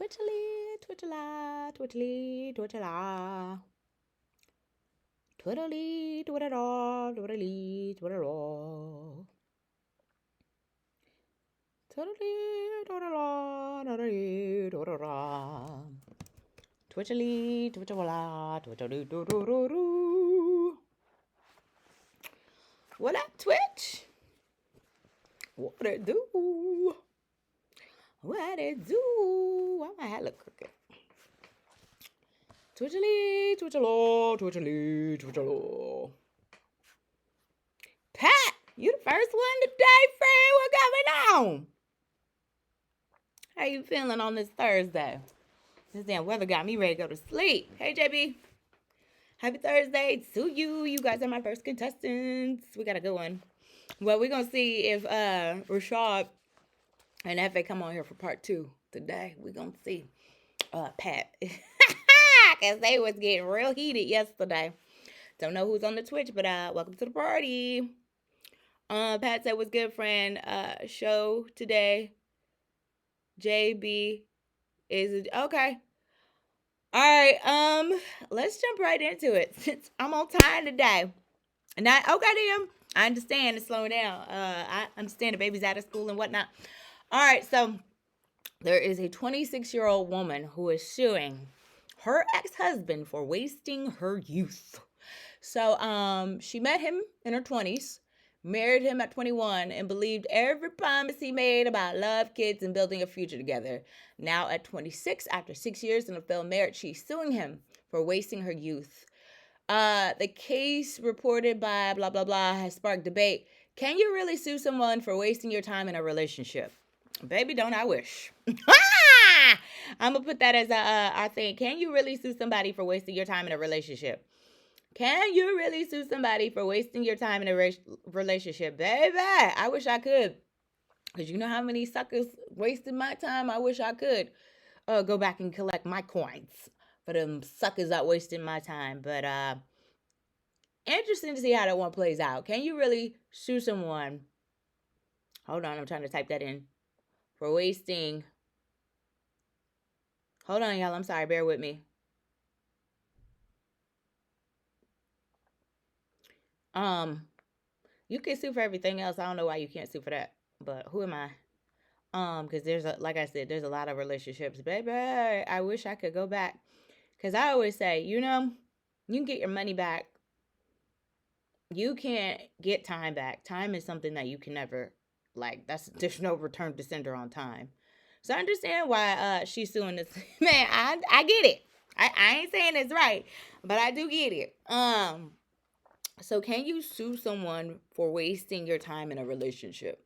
Twitchily, twitchela, twitchily, twitchela. Twiddly, twiddle, twiddly, twiddle. Twiddly, twiddle, twiddly, twiddle. Twitchily, twitchela, twitchily, doo. What up, Twitch? What it do? What it do? Why my hat look crooked? Twitchily, twitchelo, twitchily, twitchelo. Pat, you the first one today, friend. What going on? How you feeling on this Thursday? This damn weather got me ready to go to sleep. Hey, JB. Happy Thursday to you. You guys are my first contestants. We got a good one. Well, we're going to see if Rashad and FA come on here for part 2 today. We're going to see Pat. Because they was getting real heated yesterday. Don't know who's on the Twitch, but welcome to the party. Pat said, what's good, friend? Show today. JB is okay. All right, let's jump right into it since I'm on time today. And okay, then I understand it's slowing down. I understand the baby's out of school and whatnot. All right, so there is a 26-year-old woman who is suing her ex-husband for wasting her youth. So she met him in her 20s, married him at 21, and believed every promise he made about love, kids, and building a future together. Now at 26, after 6 years in a failed marriage, she's suing him for wasting her youth. The case reported by blah, blah, blah has sparked debate. Can you really sue someone for wasting your time in a relationship? Baby, don't I wish. I'm going to put that as our thing. Can you really sue somebody for wasting your time in a relationship? Can you really sue somebody for wasting your time in a relationship? Baby, I wish I could. Because you know how many suckers wasted my time? I wish I could go back and collect my coins for them suckers that wasted my time. But interesting to see how that one plays out. Can you really sue someone? Hold on, I'm trying to type that in. For wasting. Hold on, y'all. I'm sorry. Bear with me. You can sue for everything else. I don't know why you can't sue for that. But who am I? Because like I said, there's a lot of relationships. Baby, I wish I could go back. Because I always say, you can get your money back. You can't get time back. Time is something that you can never, there's no return to sender on time. So I understand why she's suing this. Man, I get it. I ain't saying it's right, but I do get it. So can you sue someone for wasting your time in a relationship?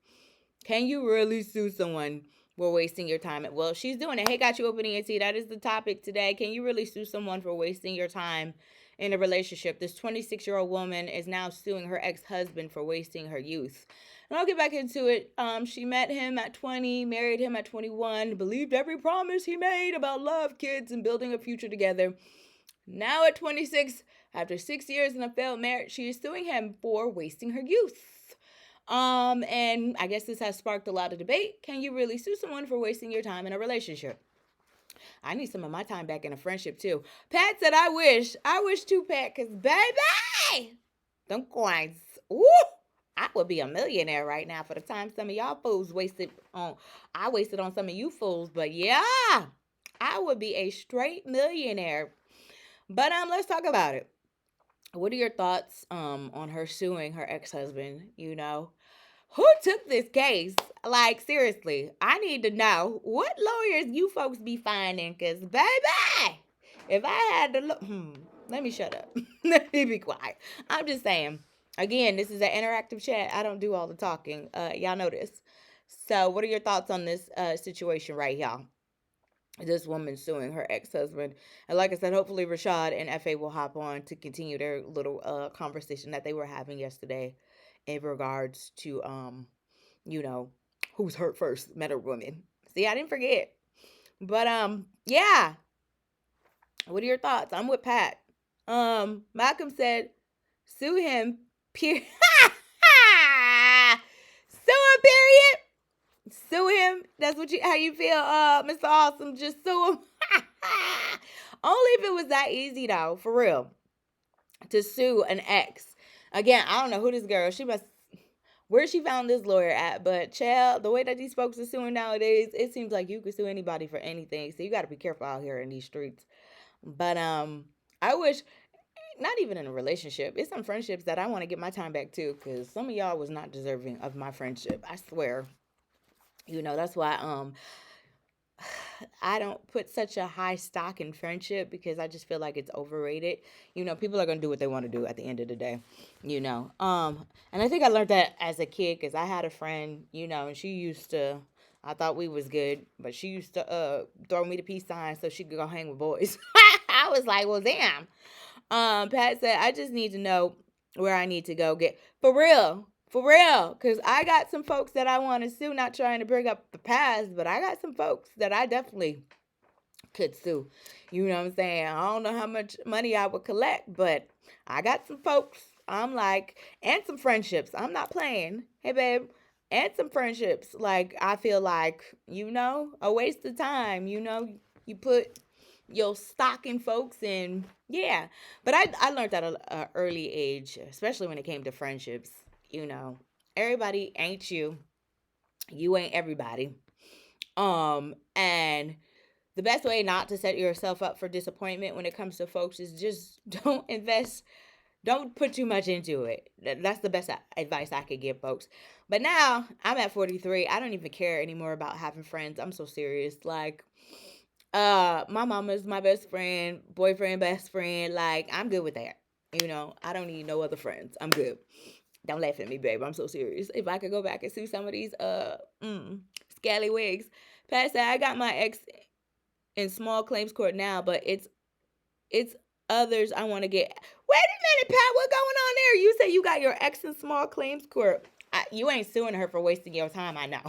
Can you really sue someone for wasting your time? Well, she's doing it. Hey, got you opening ENT. That is the topic today. Can you really sue someone for wasting your time in a relationship? This 26-year-old woman is now suing her ex-husband for wasting her youth. And I'll get back into it. She met him at 20, married him at 21, believed every promise he made about love, kids, and building a future together. Now at 26, after 6 years in a failed marriage, she is suing him for wasting her youth. And I guess this has sparked a lot of debate. Can you really sue someone for wasting your time in a relationship? I need some of my time back in a friendship too. Pat said, I wish too, Pat, because baby, them coins, ooh, I would be a millionaire right now for the time some of y'all fools wasted on some of you fools, but yeah, I would be a straight millionaire. But let's talk about it. What are your thoughts on her suing her ex-husband? Who took this case? Like, seriously, I need to know what lawyers you folks be finding, because baby, if I had to look, let me shut up. Let me be quiet. I'm just saying, again, this is an interactive chat. I don't do all the talking. Y'all know this. So what are your thoughts on this situation right here? This woman suing her ex-husband. And like I said, hopefully Rashad and FA will hop on to continue their little conversation that they were having yesterday in regards to, who's hurt first, men or women. See, I didn't forget. But, yeah. What are your thoughts? I'm with Pat. Malcolm said, sue him, period. Sue him, period. Sue him That's what you how you feel, Mr. Awesome. Just sue him. Only if it was that easy though, for real, to sue an ex. Again, I don't know who this girl. She must where she found this lawyer at, but child, the way that these folks are suing nowadays, it seems like you could sue anybody for anything. So you got to be careful out here in these streets. But I wish not even in a relationship. It's some friendships that I want to get my time back too, because some of y'all was not deserving of my friendship. I swear. That's why I don't put such a high stock in friendship because I just feel like it's overrated. People are gonna do what they want to do at the end of the day. And I think I learned that as a kid because I had a friend, and she used to. I thought we was good, but she used to throw me the peace sign so she could go hang with boys. I was like, well, damn. Pat said, I just need to know where I need to go get for real, because I got some folks that I want to sue, not trying to bring up the past, but I got some folks that I definitely could sue. You know what I'm saying? I don't know how much money I would collect, but I got some folks. I'm like, and some friendships. I'm not playing. Hey, babe. And some friendships. Like, I feel like, a waste of time. You put your stock in folks and yeah. But I learned at an early age, especially when it came to friendships. You know, everybody ain't you. You ain't everybody. And the best way not to set yourself up for disappointment when it comes to folks is just don't put too much into it. That's the best advice I could give folks. But now I'm at 43. I don't even care anymore about having friends. I'm so serious. Like, my mama's my best friend, boyfriend, best friend. Like, I'm good with that. I don't need no other friends. I'm good. Don't laugh at me, babe. I'm so serious. If I could go back and see some of these scallywags. Pat said, I got my ex in small claims court now, but it's others I want to get. Wait a minute, Pat. What going on there? You say you got your ex in small claims court. You ain't suing her for wasting your time. I know.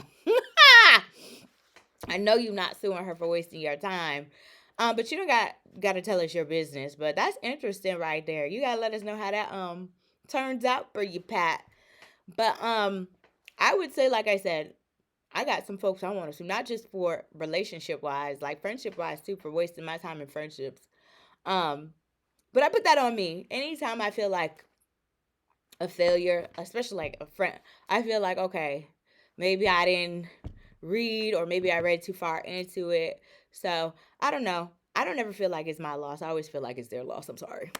I know you're not suing her for wasting your time. But you don't got to tell us your business. But that's interesting right there. You gotta let us know how that turns out for you, Pat. But I would say, like I said, I got some folks I want to sue, not just for relationship wise, like friendship wise too, for wasting my time in friendships. Um, but I put that on me. Anytime I feel like a failure, especially like a friend, I feel like, okay, maybe I didn't read or maybe I read too far into it. So I don't know. I don't ever feel like it's my loss. I always feel like it's their loss. I'm sorry.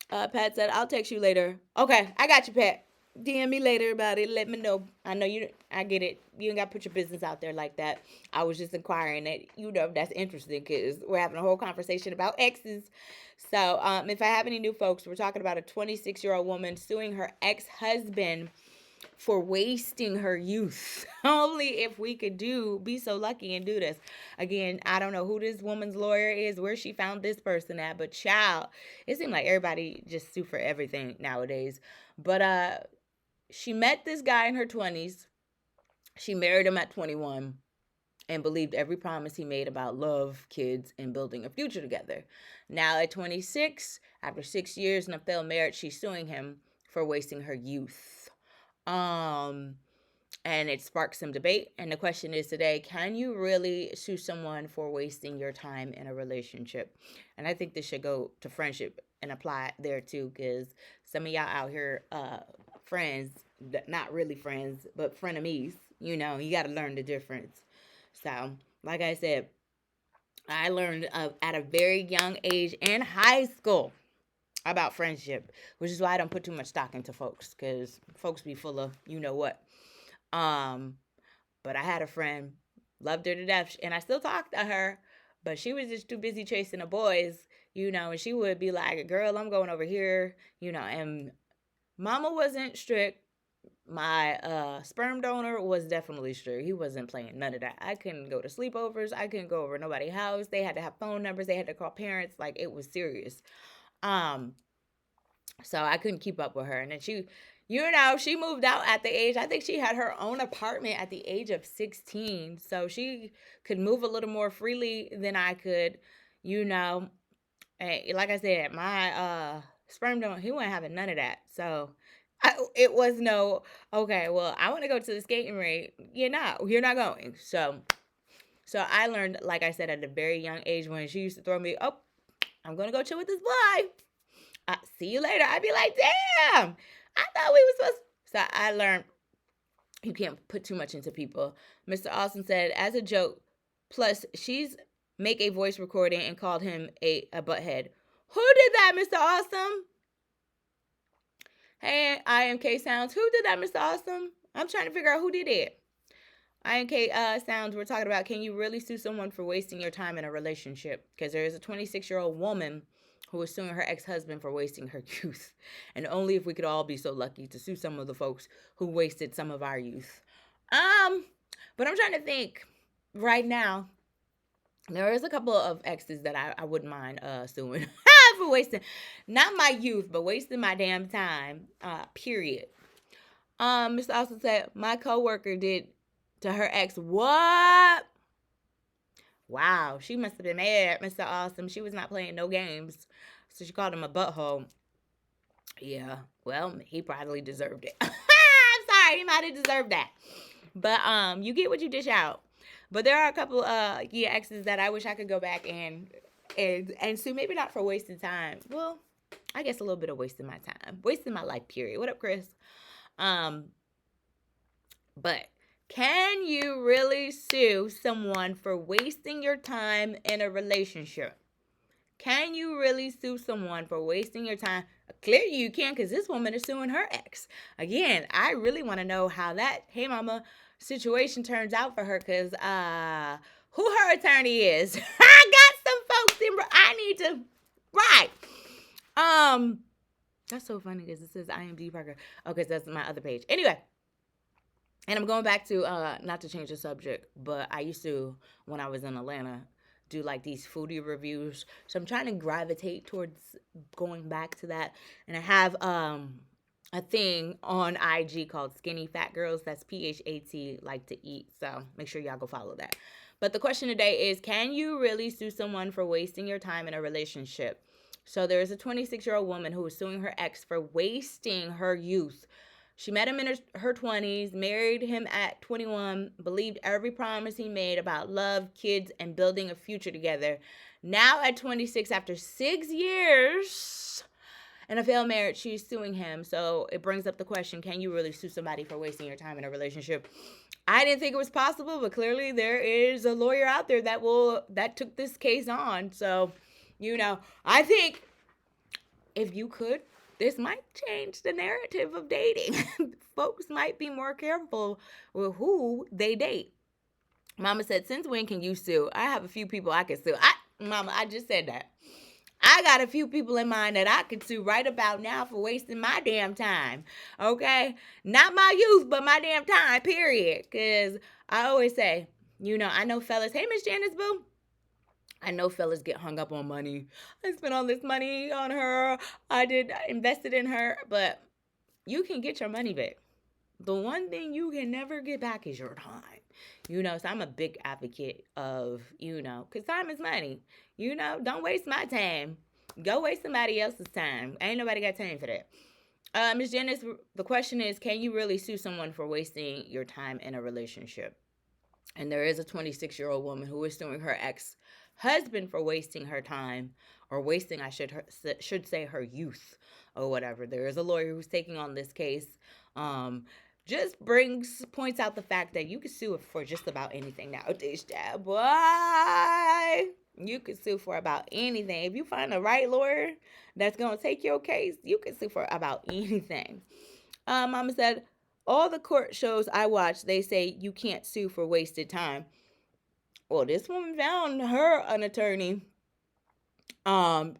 Pat said, I'll text you later. Okay, I got you, Pat. DM me later about it. Let me know. I know you. I get it. You ain't got to put your business out there like that. I was just inquiring that. That's interesting because we're having a whole conversation about exes. So, if I have any new folks, we're talking about a 26-year-old woman suing her ex-husband for wasting her youth. Only if we could be so lucky and do this. Again, I don't know who this woman's lawyer is, where she found this person at, but child, it seems like everybody just sue for everything nowadays. But she met this guy in her 20s. She married him at 21 and believed every promise he made about love, kids, and building a future together. Now at 26, after 6 years in a failed marriage, she's suing him for wasting her youth. And it sparked some debate. And the question is today, can you really sue someone for wasting your time in a relationship? And I think this should go to friendship and apply there too, because some of y'all out here, friends, not really friends, but frenemies, you got to learn the difference. So, like I said, I learned at a very young age in high school about friendship, which is why I don't put too much stock into folks, because folks be full of what. But I had a friend, loved her to death, and I still talk to her, but she was just too busy chasing the boys, and she would be like, girl, I'm going over here, and mama wasn't strict. My sperm donor was definitely strict. He wasn't playing none of that. I couldn't go to sleepovers. I couldn't go over nobody's house. They had to have phone numbers. They had to call parents. Like, it was serious. So I couldn't keep up with her. And then she moved out at the age, I think she had her own apartment at the age of 16. So she could move a little more freely than I could, And like I said, my sperm donor, he wasn't having none of that. So it was no, okay, well, I want to go to the skating rink. You're not going. So So I learned, like I said, at a very young age when she used to throw me, oh, I'm going to go chill with this boy. See you later. I'd be like, damn, I thought we were supposed to. So I learned you can't put too much into people. Mr. Austin said, as a joke, plus she's make a voice recording and called him a butthead. Who did that, Mr. Awesome? Hey, IMK Sounds. Who did that, Mr. Awesome? I'm trying to figure out who did it. IMK Sounds, we're talking about, can you really sue someone for wasting your time in a relationship? Because there is a 26-year-old woman who is suing her ex-husband for wasting her youth. And only if we could all be so lucky to sue some of the folks who wasted some of our youth. But I'm trying to think right now. There is a couple of exes that I wouldn't mind suing for wasting, not my youth, but wasting my damn time, period. Mr. Austin said, my coworker did to her ex, what? Wow, she must have been mad, Mr. Awesome. She was not playing no games. So she called him a butthole. Yeah, well, he probably deserved it. I'm sorry, he might have deserved that. But you get what you dish out. But there are a couple exes that I wish I could go back and sue, maybe not for wasting time. Well, I guess a little bit of wasting my time. Wasting my life, period. What up, Chris? But can you really sue someone for wasting your time in a relationship? Can you really sue someone for wasting your time? Clearly you can, because this woman is suing her ex. Again, I really want to know how that Hey Mama situation turns out for her, because who her attorney is. I got some folks in, I need to, right. That's so funny because it says IMD Parker. Okay, so that's my other page. Anyway. And I'm going back to, not to change the subject, but I used to, when I was in Atlanta, do like these foodie reviews. So I'm trying to gravitate towards going back to that. And I have a thing on IG called Skinny Fat Girls. That's PHAT, like to eat. So make sure y'all go follow that. But the question today is, can you really sue someone for wasting your time in a relationship? So there is a 26-year-old woman who is suing her ex for wasting her youth. She met him in her 20s, married him at 21, believed every promise he made about love, kids, and building a future together. Now at 26, after 6 years and a failed marriage, she's suing him. So it brings up the question, can you really sue somebody for wasting your time in a relationship? I didn't think it was possible, but clearly there is a lawyer out there that took this case on. So, I think if you could, this might change the narrative of dating. Folks might be more careful with who they date. Mama said, since when can you sue? I have a few people I can sue. Mama, I just said that. I got a few people in mind that I could sue right about now for wasting my damn time. Okay? Not my youth, but my damn time, period. Because I always say, I know fellas, hey, Miss Janice Boo. I know fellas get hung up on money. I spent all this money on her. I invested in her. But you can get your money back. The one thing you can never get back is your time. So I'm a big advocate of, because time is money. Don't waste my time. Go waste somebody else's time. Ain't nobody got time for that. Ms. Janice, the question is, can you really sue someone for wasting your time in a relationship? And there is a 26-year-old woman who is suing her ex-husband for wasting her time, or wasting, I should say, her youth, or whatever. There is a lawyer who's taking on this case. Just points out the fact that you can sue for just about anything nowadays, Dad. Boy, you can sue for about anything. If you find the right lawyer that's going to take your case, you can sue for about anything. Mama said, all the court shows I watch, they say you can't sue for wasted time. Well, this woman found her an attorney. So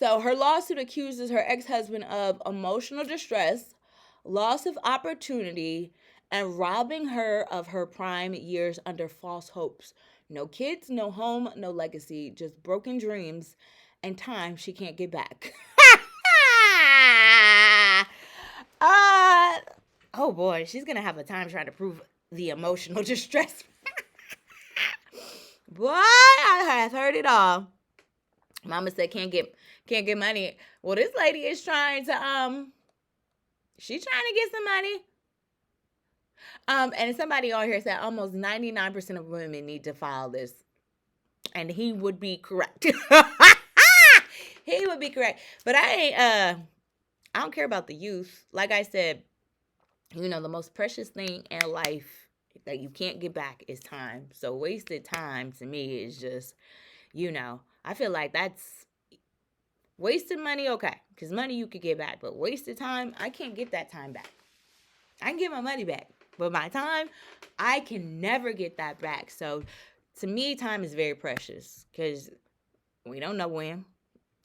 her lawsuit accuses her ex-husband of emotional distress, loss of opportunity, and robbing her of her prime years under false hopes. No kids, no home, no legacy, just broken dreams and time she can't get back. Oh boy, she's gonna have a time trying to prove the emotional distress. Boy, I have heard it all. Mama said can't get money. Well, this lady is trying to she's trying to get some money. And somebody on here said almost 99% of women need to file this. And he would be correct. He would be correct. But I don't care about the youth. Like I said, the most precious thing in life that you can't get back is time. So wasted time to me is just, I feel like that's wasted money, okay. Because money you could get back. But wasted time, I can't get that time back. I can get my money back. But my time, I can never get that back. So to me, time is very precious. Because we don't know when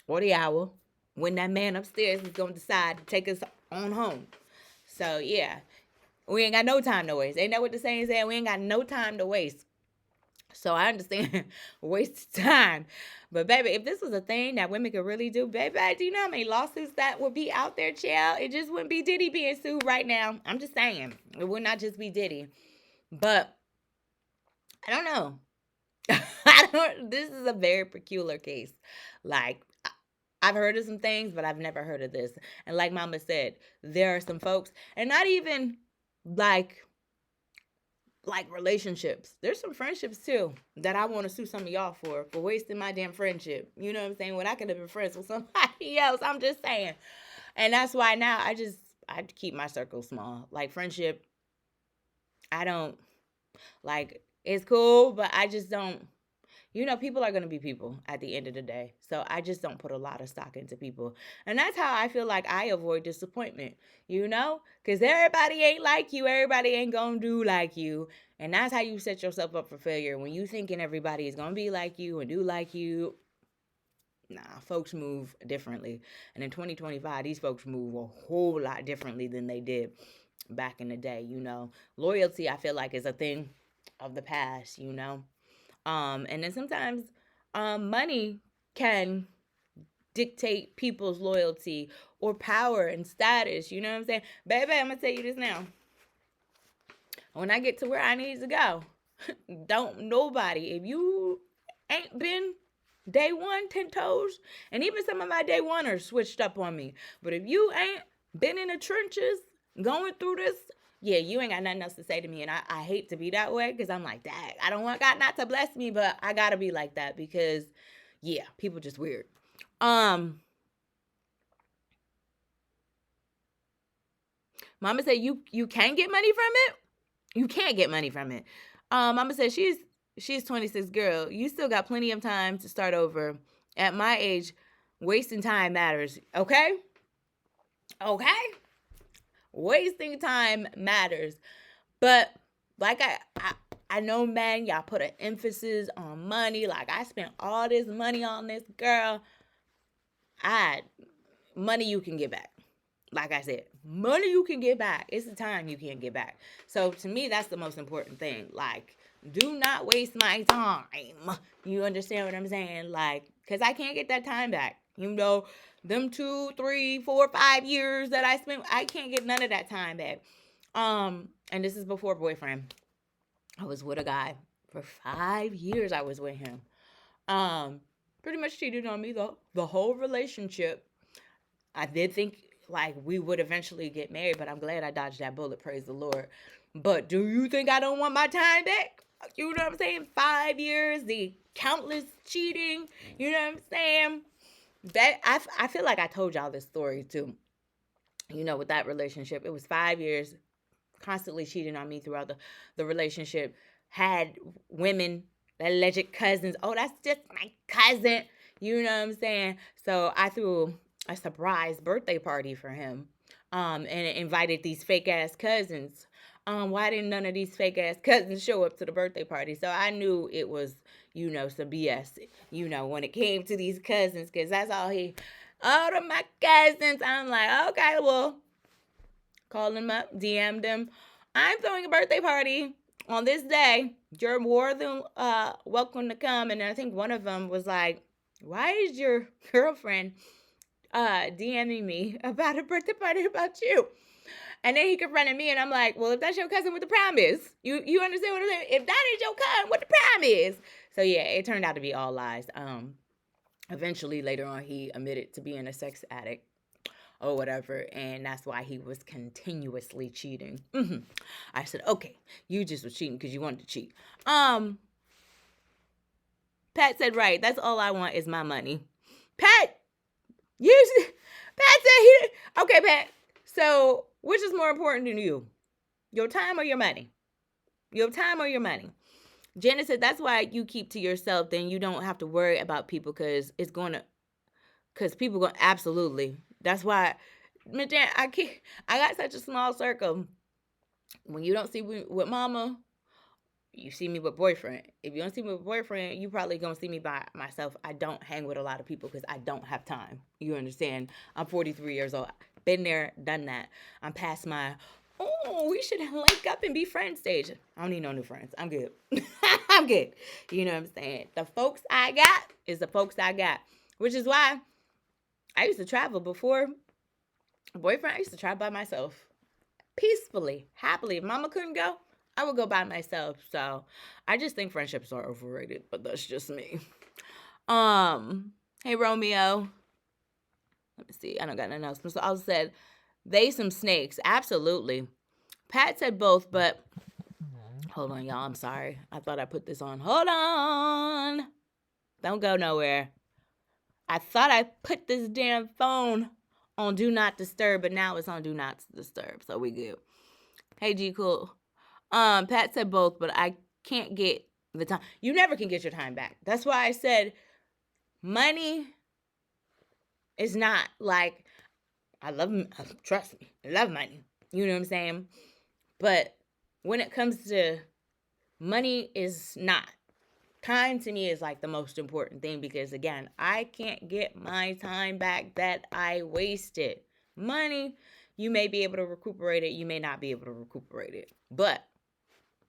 or the hour when that man upstairs is going to decide to take us on home. So, yeah, we ain't got no time to waste. Ain't that what the saying said? We ain't got no time to waste. So I understand waste time. But, baby, if this was a thing that women could really do, baby, do you know how many lawsuits that would be out there, child? It just wouldn't be Diddy being sued right now. I'm just saying. It would not just be Diddy. But I don't know. This is a very peculiar case. Like, I've heard of some things, but I've never heard of this. And like Mama said, there are some folks, and not even like relationships. There's some friendships too that I want to sue some of y'all for wasting my damn friendship. You know what I'm saying? When I could have been friends with somebody else. I'm just saying. And that's why now I keep my circle small. Like friendship, I don't like, it's cool, but I just don't. People are going to be people at the end of the day. So I just don't put a lot of stock into people. And that's how I feel like I avoid disappointment, because everybody ain't like you. Everybody ain't going to do like you. And that's how you set yourself up for failure. When you thinking everybody is going to be like you and do like you, nah, folks move differently. And in 2025, these folks move a whole lot differently than they did back in the day, Loyalty, I feel like, is a thing of the past, and then sometimes money can dictate people's loyalty or power and status. You know what I'm saying? Baby, I'm going to tell you this now. When I get to where I need to go, don't nobody, if you ain't been day one, 10 toes, and even some of my day oneers switched up on me. But if you ain't been in the trenches going through this, yeah, you ain't got nothing else to say to me. And I hate to be that way because I'm like, dang, I don't want God not to bless me, but I got to be like that because, yeah, people just weird. Mama said you can get money from it. You can't get money from it. Mama said she's 26, girl. You still got plenty of time to start over. At my age, wasting time matters. Okay? Wasting time matters. But like I know, man, y'all put an emphasis on money. Like, I spent all this money on this girl. Money you can get back. Like I said, money you can get back. It's the time you can't get back. So to me, that's the most important thing. Like, do not waste my time. You understand what I'm saying? Like, because I can't get that time back. Them 2, 3, 4, 5 years that I spent, I can't get none of that time back. And this is before boyfriend. I was with a guy for 5 years. I was with him. Pretty much cheated on me the whole relationship. I did think like we would eventually get married, but I'm glad I dodged that bullet, praise the Lord. But do you think I don't want my time back? You know what I'm saying? 5 years, the countless cheating, you know what I'm saying? That I feel like I told y'all this story too. With that relationship, it was 5 years, constantly cheating on me throughout the relationship. Had women, alleged cousins. Oh, that's just my cousin. You know what I'm saying? So I threw a surprise birthday party for him, and invited these fake ass cousins. Why didn't none of these fake ass cousins show up to the birthday party? So I knew it was, some BS, when it came to these cousins, because that's all all of my cousins. I'm like, okay, well, called them up, DM'd them. I'm throwing a birthday party on this day. You're more than welcome to come. And I think one of them was like, why is your girlfriend DMing me about a birthday party about you? And then he confronted me, and I'm like, well, if that's your cousin, what the problem is? You understand what I'm saying? If that is your cousin, what the problem is? So yeah, it turned out to be all lies. Eventually, later on, he admitted to being a sex addict. or whatever, and that's why he was continuously cheating. I said, okay, you just was cheating because you wanted to cheat. Pat said, right, that's all I want is my money. Pat, Pat said okay, Pat, so which is more important to you, your time or your money? Your time or your money? Janet said, that's why you keep to yourself, then you don't have to worry about people, because people going to, absolutely. That's why, Jan, I got such a small circle. When you don't see me with mama, you see me with boyfriend. If you don't see me with boyfriend, you probably gonna see me by myself. I don't hang with a lot of people because I don't have time. You understand? I'm 43 years old. Been there, done that. I'm past my, oh, we should link up and be friends stage. I don't need no new friends. I'm good. I'm good. You know what I'm saying? The folks I got is the folks I got. Which is why I used to travel before boyfriend. I used to travel by myself. Peacefully, happily. If mama couldn't go, I would go by myself. So I just think friendships are overrated, but that's just me. Hey Romeo. Let me see. I don't got nothing else. So I said they some snakes. Absolutely. Pat said both, but hold on, y'all. I'm sorry. I thought I put this on. Hold on. Don't go nowhere. I thought I put this damn phone on Do Not Disturb, but now it's on Do Not Disturb. So we good. Hey G Cool. Pat said both, but I can't get the time. You never can get your time back. That's why I said money is not like, trust me, I love money. You know what I'm saying? But when it comes to money, is not. Time to me is like the most important thing, because again, I can't get my time back that I wasted. Money, you may be able to recuperate it, you may not be able to recuperate it. But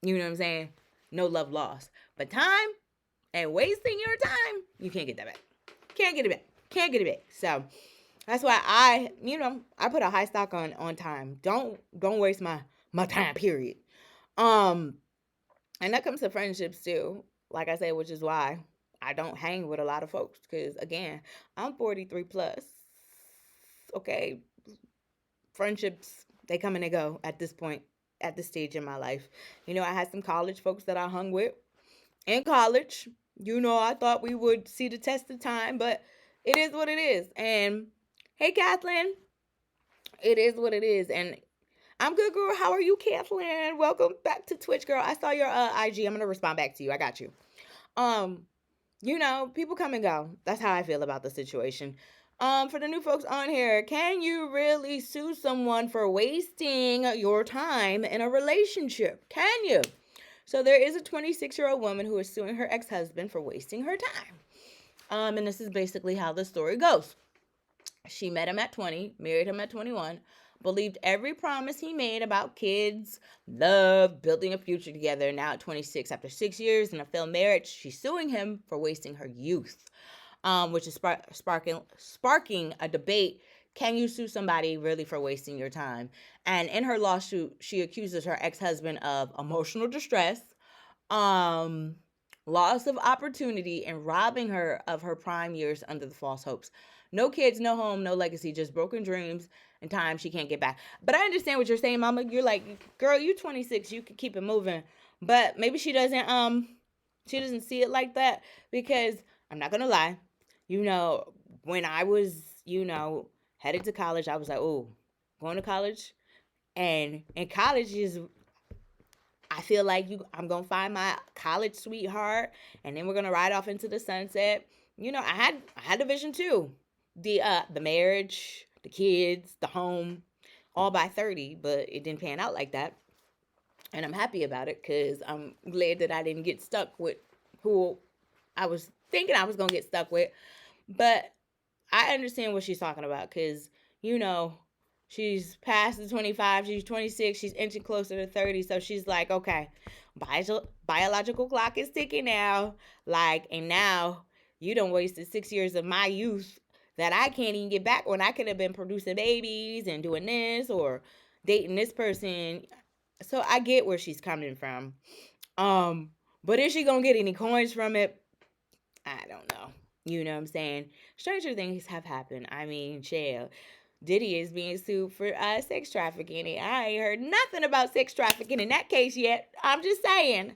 you know what I'm saying? No love lost. But time and wasting your time, you can't get that back. Can't get it back. Can't get it back. So that's why I put a high stock on time. Don't waste my time, period. And that comes to friendships too. Like I said, which is why I don't hang with a lot of folks, because again, I'm 43 plus. Okay. Friendships, they come and they go at this point, at this stage in my life. I had some college folks that I hung with in college. I thought we would see the test of time, but it is what it is. And hey, Kathleen, it is what it is. And I'm good, girl. How are you, Kathleen? Welcome back to Twitch, girl. I saw your IG. I'm gonna respond back to you. I got you. People come and go. That's how I feel about the situation. For the new folks on here, can you really sue someone for wasting your time in a relationship? Can you? So there is a 26-year-old woman who is suing her ex-husband for wasting her time. And this is basically how the story goes. She met him at 20, married him at 21, believed every promise he made about kids, love, building a future together. Now at 26, after 6 years in a failed marriage, she's suing him for wasting her youth, which is sparking a debate. Can you sue somebody really for wasting your time? And in her lawsuit, she accuses her ex-husband of emotional distress, loss of opportunity, and robbing her of her prime years under the false hopes. No kids, no home, no legacy, just broken dreams and time she can't get back. But I understand what you're saying, mama. You're like, girl, you 26, you can keep it moving. But maybe she doesn't see it like that, because I'm not gonna lie. When I was, headed to college, I was like, oh, going to college. And in college is, I feel like I'm gonna find my college sweetheart, and then we're gonna ride off into the sunset. I had a vision too. The marriage, the kids, the home, all by 30, but it didn't pan out like that. And I'm happy about it, because I'm glad that I didn't get stuck with who I was thinking I was going to get stuck with. But I understand what she's talking about, because, she's past the 25, she's 26, she's inching closer to 30. So she's like, okay, biological clock is ticking now. And now you done wasted 6 years of my youth that I can't even get back, when I could have been producing babies and doing this or dating this person. So I get where she's coming from. But is she gonna get any coins from it? I don't know. You know what I'm saying? Stranger things have happened. I mean, chill. Diddy is being sued for sex trafficking. And I ain't heard nothing about sex trafficking in that case yet. I'm just saying.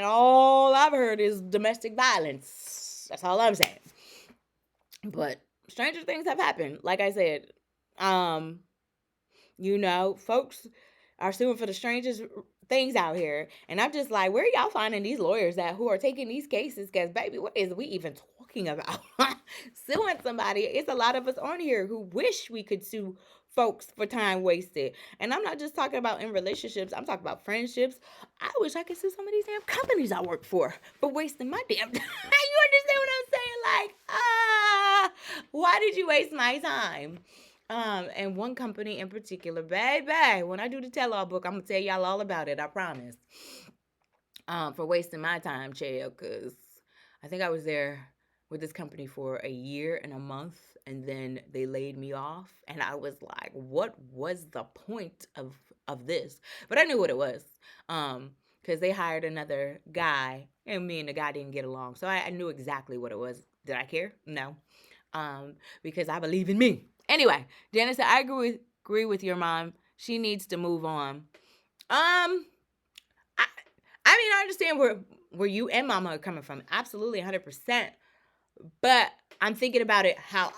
All I've heard is domestic violence. That's all I'm saying. But stranger things have happened. Like I said, um, folks are suing for the strangest things out here. And I'm just like, where are y'all finding these lawyers at who are taking these cases? Because, baby, what is we even talking about? Suing somebody. It's a lot of us on here who wish we could sue folks for time wasted. And I'm not just talking about in relationships. I'm talking about friendships. I wish I could sue some of these damn companies I work for wasting my damn time. You understand what I'm saying? Like, why did you waste my time? And one company in particular, baby, when I do the tell-all book, I'm gonna tell y'all all about it, I promise. For wasting my time, child, because I think I was there with this company for a year and a month, and then they laid me off, and I was like, what was the point of this? But I knew what it was. Because they hired another guy, and me and the guy didn't get along. So I knew exactly what it was. Did I care? No. Because I believe in me. Anyway, Janice said, I agree with your mom. She needs to move on. I mean, I understand where you and mama are coming from. Absolutely, 100%. But I'm thinking about it how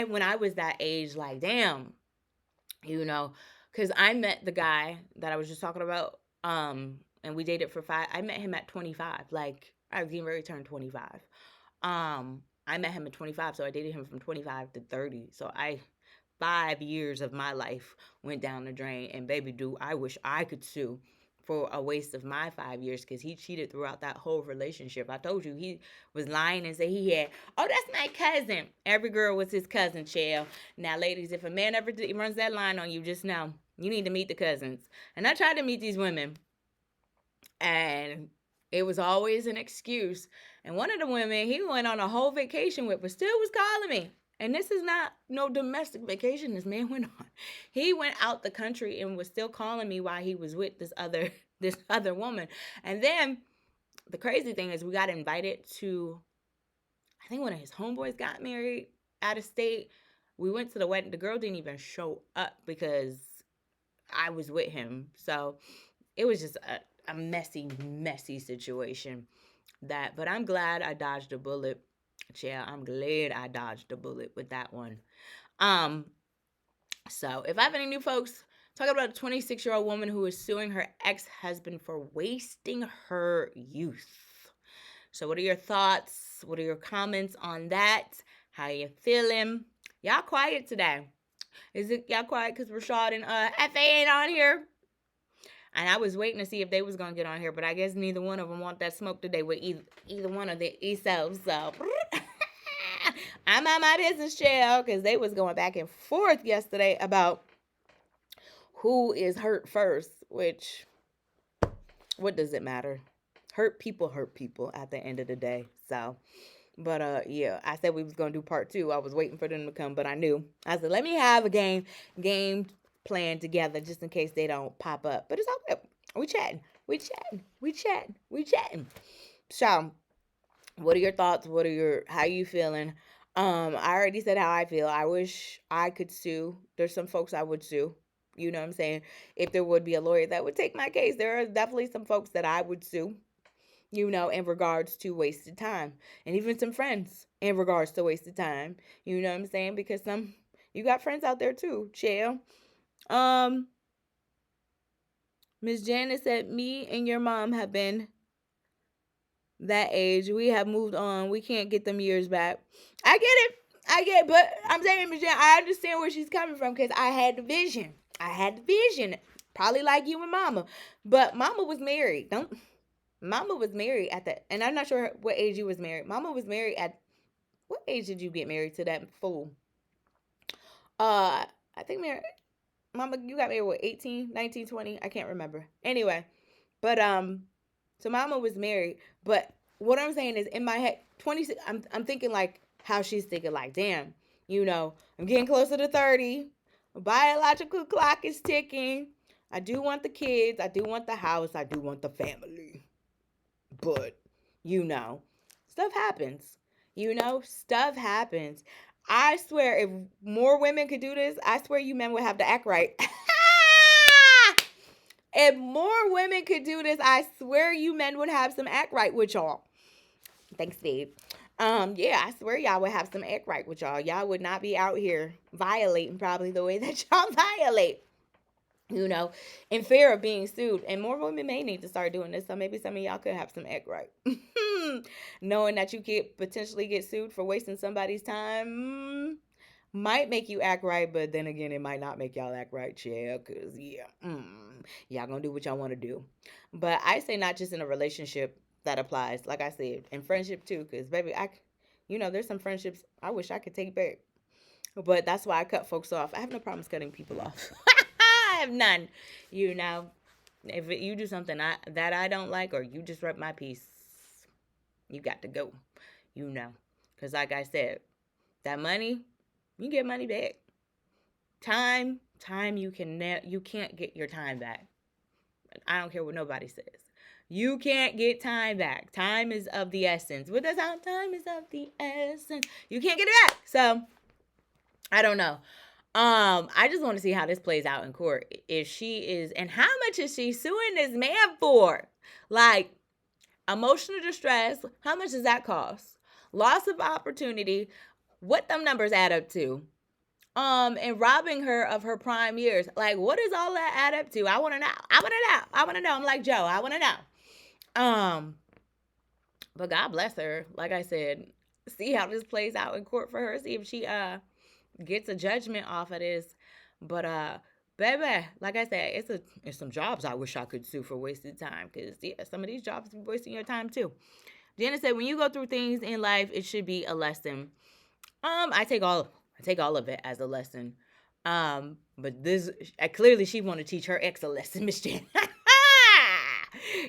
when I was that age, like, damn, because I met the guy that I was just talking about, and we dated for I met him at 25. Like, I was getting ready to turn 25. I met him at 25, so I dated him from 25 to 30. So 5 years of my life went down the drain. And baby, I wish I could sue for a waste of my 5 years because he cheated throughout that whole relationship. I told you he was lying and said he had, oh, that's my cousin. Every girl was his cousin, child. Now, ladies, if a man ever runs that line on you, just know you need to meet the cousins. And I tried to meet these women, and it was always an excuse. And one of the women he went on a whole vacation with, but still was calling me. And this is not no domestic vacation this man went on. He went out the country and was still calling me while he was with this other woman. And then the crazy thing is we got invited to, I think one of his homeboys got married out of state. We went to the wedding. The girl didn't even show up because I was with him. So it was just a messy situation. But I'm glad I dodged a bullet. Yeah, I'm glad I dodged a bullet with that one. So if I have any new folks, talking about a 26-year-old woman who is suing her ex-husband for wasting her youth. So what are your thoughts? What are your comments on that? How you feeling? Y'all quiet today. Is it y'all quiet because Rashad and FA ain't on here? And I was waiting to see if they was going to get on here, but I guess neither one of them want that smoke today with either one of the selves. So I'm on my business, child, because they was going back and forth yesterday about who is hurt first, which, what does it matter? Hurt people at the end of the day. So, but yeah, I said we was going to do part 2. I was waiting for them to come, but I knew. I said, let me have a game plan together just in case they don't pop up. But it's okay. We chatting. So, what are your thoughts? How you feeling? I already said how I feel. I wish I could sue. There's some folks I would sue. You know what I'm saying? If there would be a lawyer that would take my case, there are definitely some folks that I would sue, in regards to wasted time. And even some friends in regards to wasted time. You know what I'm saying? Because you got friends out there too, chill. Miss Janice said, me and your mom have been that age. We have moved on. We can't get them years back. I get it. But I'm saying, Miss Janice, I understand where she's coming from because I had the vision. Probably like you and mama. But mama was married. Mama was married and I'm not sure what age you was married. Mama was married at, what age did you get married to that fool? I think Mama, you got married, what, 18, 19, 20? I can't remember. Anyway, but, so Mama was married. But what I'm saying is, in my head, 26, I'm thinking like how she's thinking, like, damn, I'm getting closer to 30. Biological clock is ticking. I do want the kids. I do want the house. I do want the family. But, stuff happens. Stuff happens. I swear, if more women could do this, I swear you men would have to act right. If more women could do this, I swear you men would have some act right with y'all. Thanks, Steve. Yeah, I swear y'all would have some act right with y'all. Y'all would not be out here violating probably the way that y'all violate, you know, in fear of being sued. And more women may need to start doing this. So maybe some of y'all could have some act right. Knowing that you could potentially get sued for wasting somebody's time might make you act right, but then again, it might not make y'all act right, yeah, because, y'all gonna do what y'all want to do. But I say not just in a relationship that applies, like I said, in friendship too, because, baby, there's some friendships I wish I could take back. But that's why I cut folks off. I have no problems cutting people off. I have none. You know, if you do something that I don't like, or you disrupt my peace, you got to go. You know, because like I said, that money, you get money back. Time, you can't get your time back. I don't care what nobody says. You can't get time back. Time is of the essence. What does that? Time is of the essence. You can't get it back. So I don't know. I just want to see how this plays out in court. If she is, and how much is she suing this man for? Like, emotional distress, how much does that cost? Loss of opportunity, what them numbers add up to? And robbing her of her prime years. Like, what does all that add up to? I want to know. I'm like Joe. I want to know. But God bless her. Like I said, see how this plays out in court for her. See if she gets a judgment off of this. But baby, like I said, it's some jobs I wish I could sue for wasted time, because some of these jobs be wasting your time too. Janice said, when you go through things in life, it should be a lesson. I take all of it as a lesson. But this clearly she want to teach her ex a lesson, Miss Jan.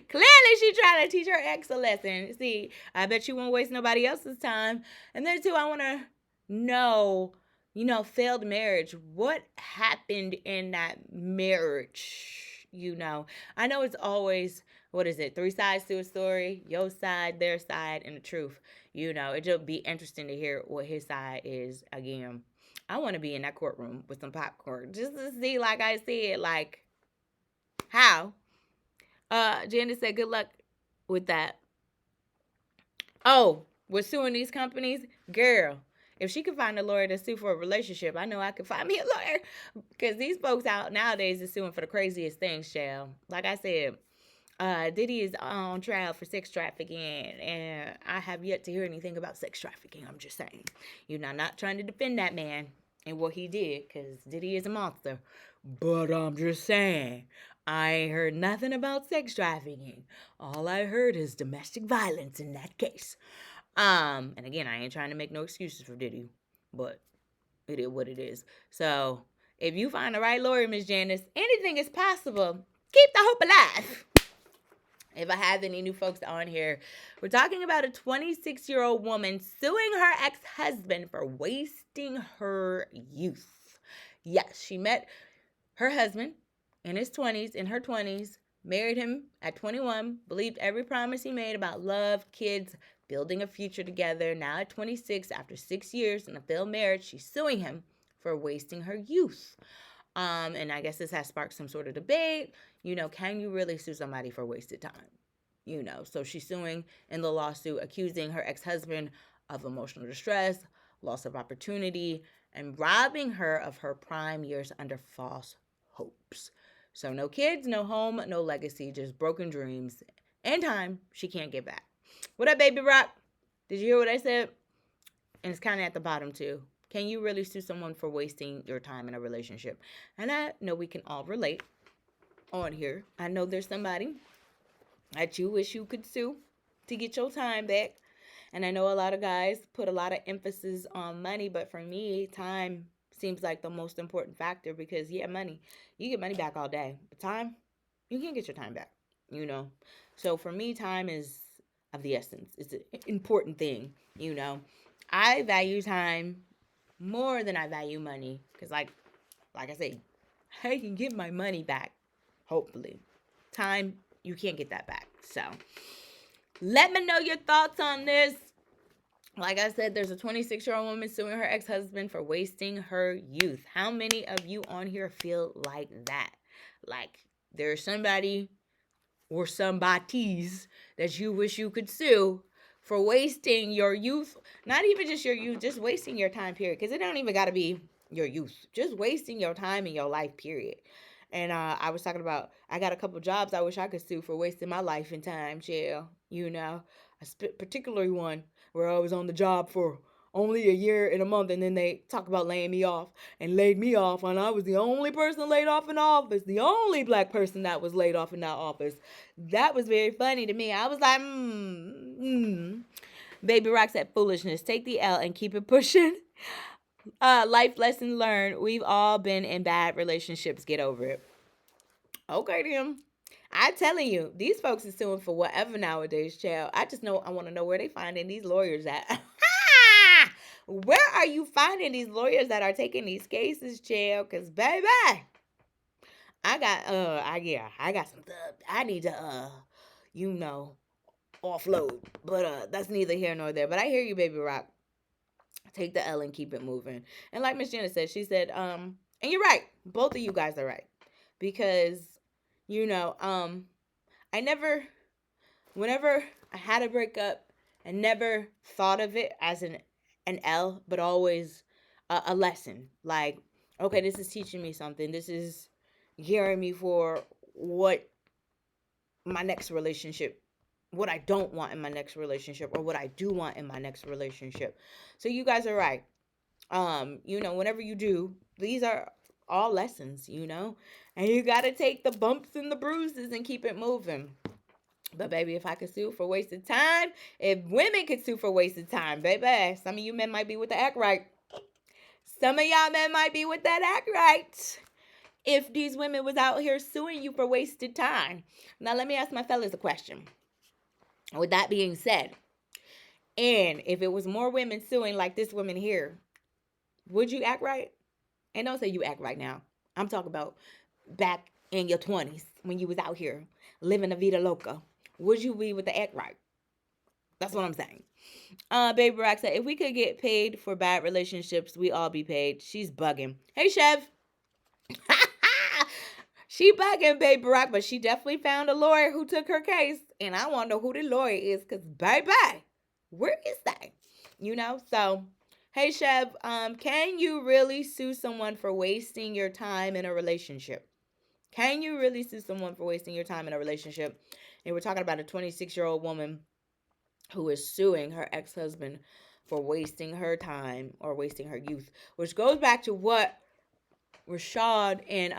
Clearly she trying to teach her ex a lesson. See, I bet you won't waste nobody else's time. And then too, I want to know, failed marriage. What happened in that marriage? I know it's always, what is it? 3 sides to a story, your side, their side, and the truth. It'll be interesting to hear what his side is again. I want to be in that courtroom with some popcorn just to see, like I said, like, how. Janice said, good luck with that. Oh, with suing these companies? Girl, if she could find a lawyer to sue for a relationship, I know I could find me a lawyer. Because these folks out nowadays is suing for the craziest things, child. Like I said, Diddy is on trial for sex trafficking, and I have yet to hear anything about sex trafficking. I'm just saying. Not trying to defend that man and what he did, because Diddy is a monster. But I'm just saying, I ain't heard nothing about sex trafficking. All I heard is domestic violence in that case. And again, I ain't trying to make no excuses for Diddy, but it is what it is. So, if you find the right lawyer, Miss Janice, anything is possible. Keep the hope alive. If I have any new folks on here, we're talking about a 26-year-old woman suing her ex-husband for wasting her youth. Yes, she met her husband in her 20s, married him at 21, believed every promise he made about love, kids, building a future together. Now at 26, after 6 years in a failed marriage, she's suing him for wasting her youth. And I guess this has sparked some sort of debate. Can you really sue somebody for wasted time? So she's suing in the lawsuit, accusing her ex-husband of emotional distress, loss of opportunity, and robbing her of her prime years under false hopes. So no kids, no home, no legacy, just broken dreams and time she can't get back. What up, Baby Rock? Did you hear what I said? And it's kind of at the bottom too. Can you really sue someone for wasting your time in a relationship? And I know we can all relate on here. I know there's somebody that you wish you could sue to get your time back. And I know a lot of guys put a lot of emphasis on money, but for me, time seems like the most important factor, because money, you get money back all day, but time, you can't get your time back, So for me, time is of the essence. It's an important thing, I value time more than I value money, because like I say, I can get my money back, hopefully. Time, you can't get that back. So let me know your thoughts on this. Like I said, there's a 26-year-old woman suing her ex-husband for wasting her youth. How many of you on here feel like that? Like there's somebody or somebodies that you wish you could sue for wasting your youth. Not even just your youth, just wasting your time period. Because it don't even got to be your youth. Just wasting your time in your life period. And I was talking about, I got a couple jobs I wish I could sue for wasting my life and time, chill. You know, particularly one where I was on the job for only a year and a month, and then they talk about laying me off and laid me off, and I was the only person laid off in the office, the only black person that was laid off in that office. That was very funny to me. I was like, Baby Rock said, foolishness. Take the L and keep it pushing. Life lesson learned. We've all been in bad relationships. Get over it. Okay, then. I'm telling you, these folks are suing for whatever nowadays, child. I just know I want to know where they finding these lawyers at. Where are you finding these lawyers that are taking these cases, child? Cause baby, I got I got some stuff I need to you know, offload. But that's neither here nor there. But I hear you, Baby Rock. Take the L and keep it moving. And like Miss Jenna said, she said, and you're right. Both of you guys are right. Because, you know, I never, whenever I had a breakup, I never thought of it as an L, but always a lesson. Like, okay, this is teaching me something. This is gearing me for what my next relationship, what I don't want in my next relationship, or what I do want in my next relationship. So you guys are right. You know, whenever you do, these are all lessons, you know, and you got to take the bumps and the bruises and keep it moving. But baby, if I could sue for wasted time, if women could sue for wasted time, baby, some of you men might be with the act right. Some of y'all men might be with that act right. If these women was out here suing you for wasted time. Now let me ask my fellas a question. With that being said, and if it was more women suing like this woman here, would you act right? And don't say you act right now. I'm talking about back in your 20s when you was out here living a vida loca. Would you be with the act right? That's what I'm saying. Baby Rock said, if we could get paid for bad relationships, we all be paid. She's bugging. Hey, Chev. She bugging, Baby Rock, but she definitely found a lawyer who took her case. And I want to know who the lawyer is, because baby, where is that? You know, so hey Chev, can you really sue someone for wasting your time in a relationship? Can you really sue someone for wasting your time in a relationship? And we're talking about a 26-year-old woman who is suing her ex-husband for wasting her time or wasting her youth, which goes back to what Rashad and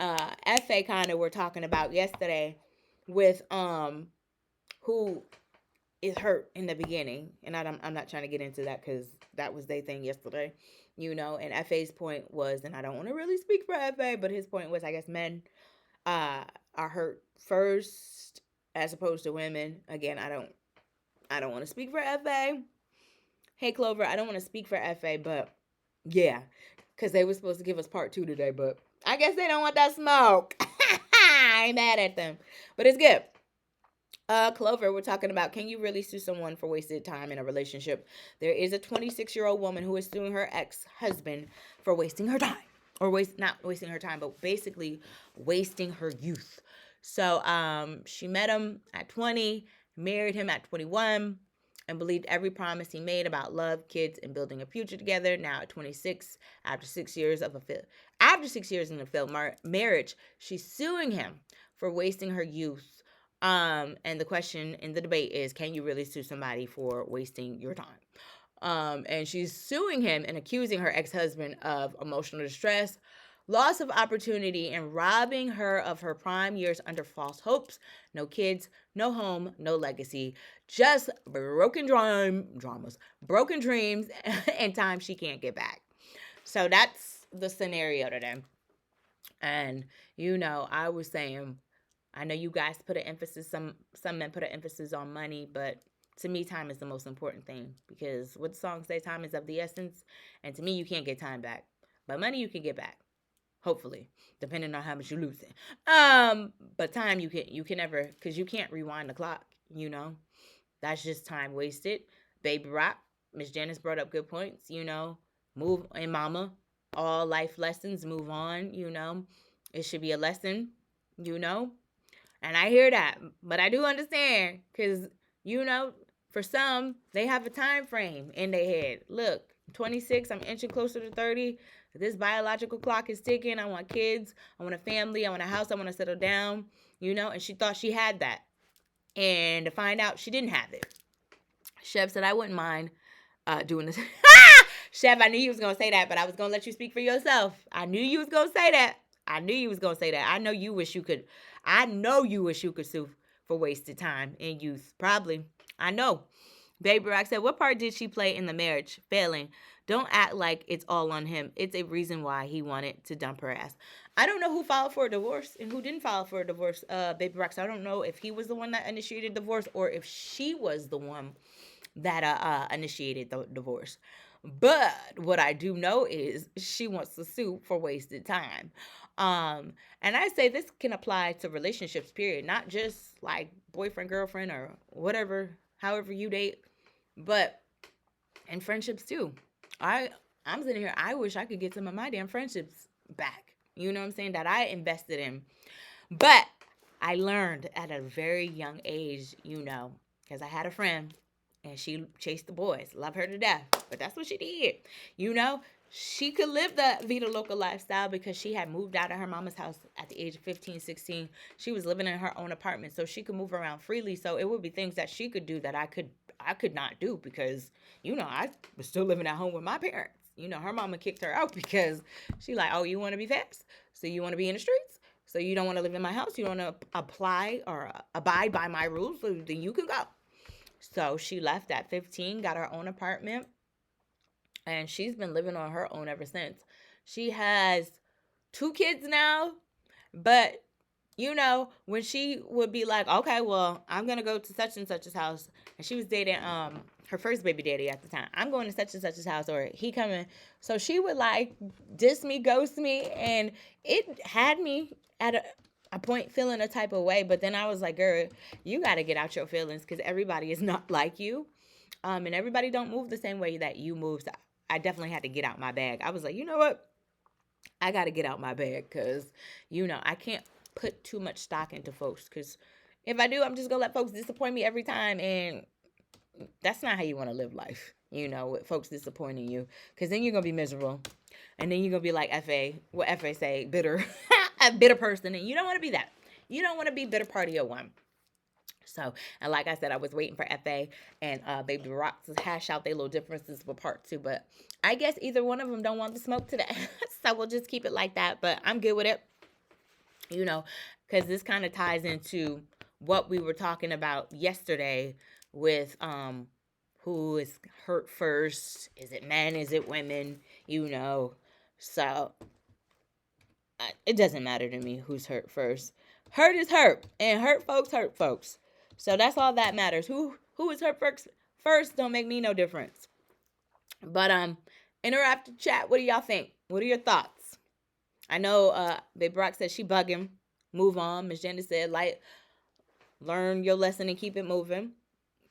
FA kind of were talking about yesterday with who is hurt in the beginning. And I'm not trying to get into that because that was their thing yesterday, you know. And FA's point was, and I don't want to really speak for FA, but his point was, I guess men are hurt first as opposed to women. Again, I don't want to speak for FA. Hey Clover, I don't want to speak for FA, but yeah, because they were supposed to give us part 2 today, but I guess they don't want that smoke. I ain't mad at them, but it's good. Clover, we're talking about, can you really sue someone for wasted time in a relationship? There is a 26-year-old woman who is suing her ex-husband for wasting her time. Or not wasting her time, but basically wasting her youth. So she met him at 20, married him at 21, and believed every promise he made about love, kids, and building a future together. Now at 26, after 6 years in a failed marriage, she's suing him for wasting her youth. And the question in the debate is, can you really sue somebody for wasting your time? And she's suing him and accusing her ex-husband of emotional distress, loss of opportunity, and robbing her of her prime years under false hopes. No kids, no home, no legacy, just broken dramas, broken dreams, and time she can't get back. So that's the scenario today. And, you know, I was saying, I know you guys put an emphasis, some men put an emphasis on money, but to me, time is the most important thing, because what the song say, time is of the essence. And to me, you can't get time back, but money you can get back, hopefully, depending on how much you lose it. But time you can never, because you can't rewind the clock. You know, that's just time wasted. Baby Rock, Miss Janice brought up good points, move and mama, all life lessons, move on, it should be a lesson, you know, and I hear that, but I do understand because, for some, they have a time frame in their head. Look, 26, I'm inching closer to 30. This biological clock is ticking. I want kids. I want a family. I want a house. I want to settle down, and she thought she had that. And to find out she didn't have it. Chef said, I wouldn't mind doing this. Chef, I knew you was going to say that, but I was going to let you speak for yourself. I knew you was going to say that. I know you wish you could. I know you wish you could sue for wasted time and youth. Probably. I know. Baby Rock said, what part did she play in the marriage? Failing. Don't act like it's all on him. It's a reason why he wanted to dump her ass. I don't know who filed for a divorce and who didn't file for a divorce, Baby Rock. So I don't know if he was the one that initiated divorce or if she was the one that initiated the divorce. But what I do know is she wants to sue for wasted time. And I say this can apply to relationships, period. Not just like boyfriend, girlfriend, or whatever, however you date, but in friendships too. I'm sitting here, I wish I could get some of my damn friendships back. You know what I'm saying? That I invested in. But I learned at a very young age, because I had a friend and she chased the boys. Love her to death. But that's what she did. She could live the Vita Loca lifestyle because she had moved out of her mama's house at the age of 15, 16. She was living in her own apartment, so she could move around freely. So it would be things that she could do that I could not do because, I was still living at home with my parents. Her mama kicked her out because she like, oh, you want to be fast? So you want to be in the streets? So you don't want to live in my house? You don't want to apply or abide by my rules? So then you can go. So she left at 15, got her own apartment. And she's been living on her own ever since. She has 2 kids now. But, when she would be like, okay, well, I'm going to go to such and such's house. And she was dating her first baby daddy at the time. I'm going to such and such's house or he coming. So she would like diss me, ghost me. And it had me at a point feeling a type of way. But then I was like, girl, you got to get out your feelings because everybody is not like you. And everybody don't move the same way that you move. So I definitely had to get out my bag. I was like, you know what? I got to get out my bag because, I can't put too much stock into folks because if I do, I'm just going to let folks disappoint me every time. And that's not how you want to live life, with folks disappointing you because then you're going to be miserable. And then you're going to be like what F.A. say, bitter, a bitter person. And you don't want to be that. You don't want to be bitter party of one. So, and like I said, I was waiting for F.A. and Baby Rock to hash out their little differences for part 2. But I guess either one of them don't want the smoke today. So we'll just keep it like that. But I'm good with it, because this kind of ties into what we were talking about yesterday with who is hurt first. Is it men? Is it women? So it doesn't matter to me who's hurt first. Hurt is hurt, and hurt folks. So that's all that matters. Who is hurt first don't make me no difference. But interactive chat, what do y'all think? What are your thoughts? I know Baby Brock said she bugging. Move on. Miss Jenny said, learn your lesson and keep it moving.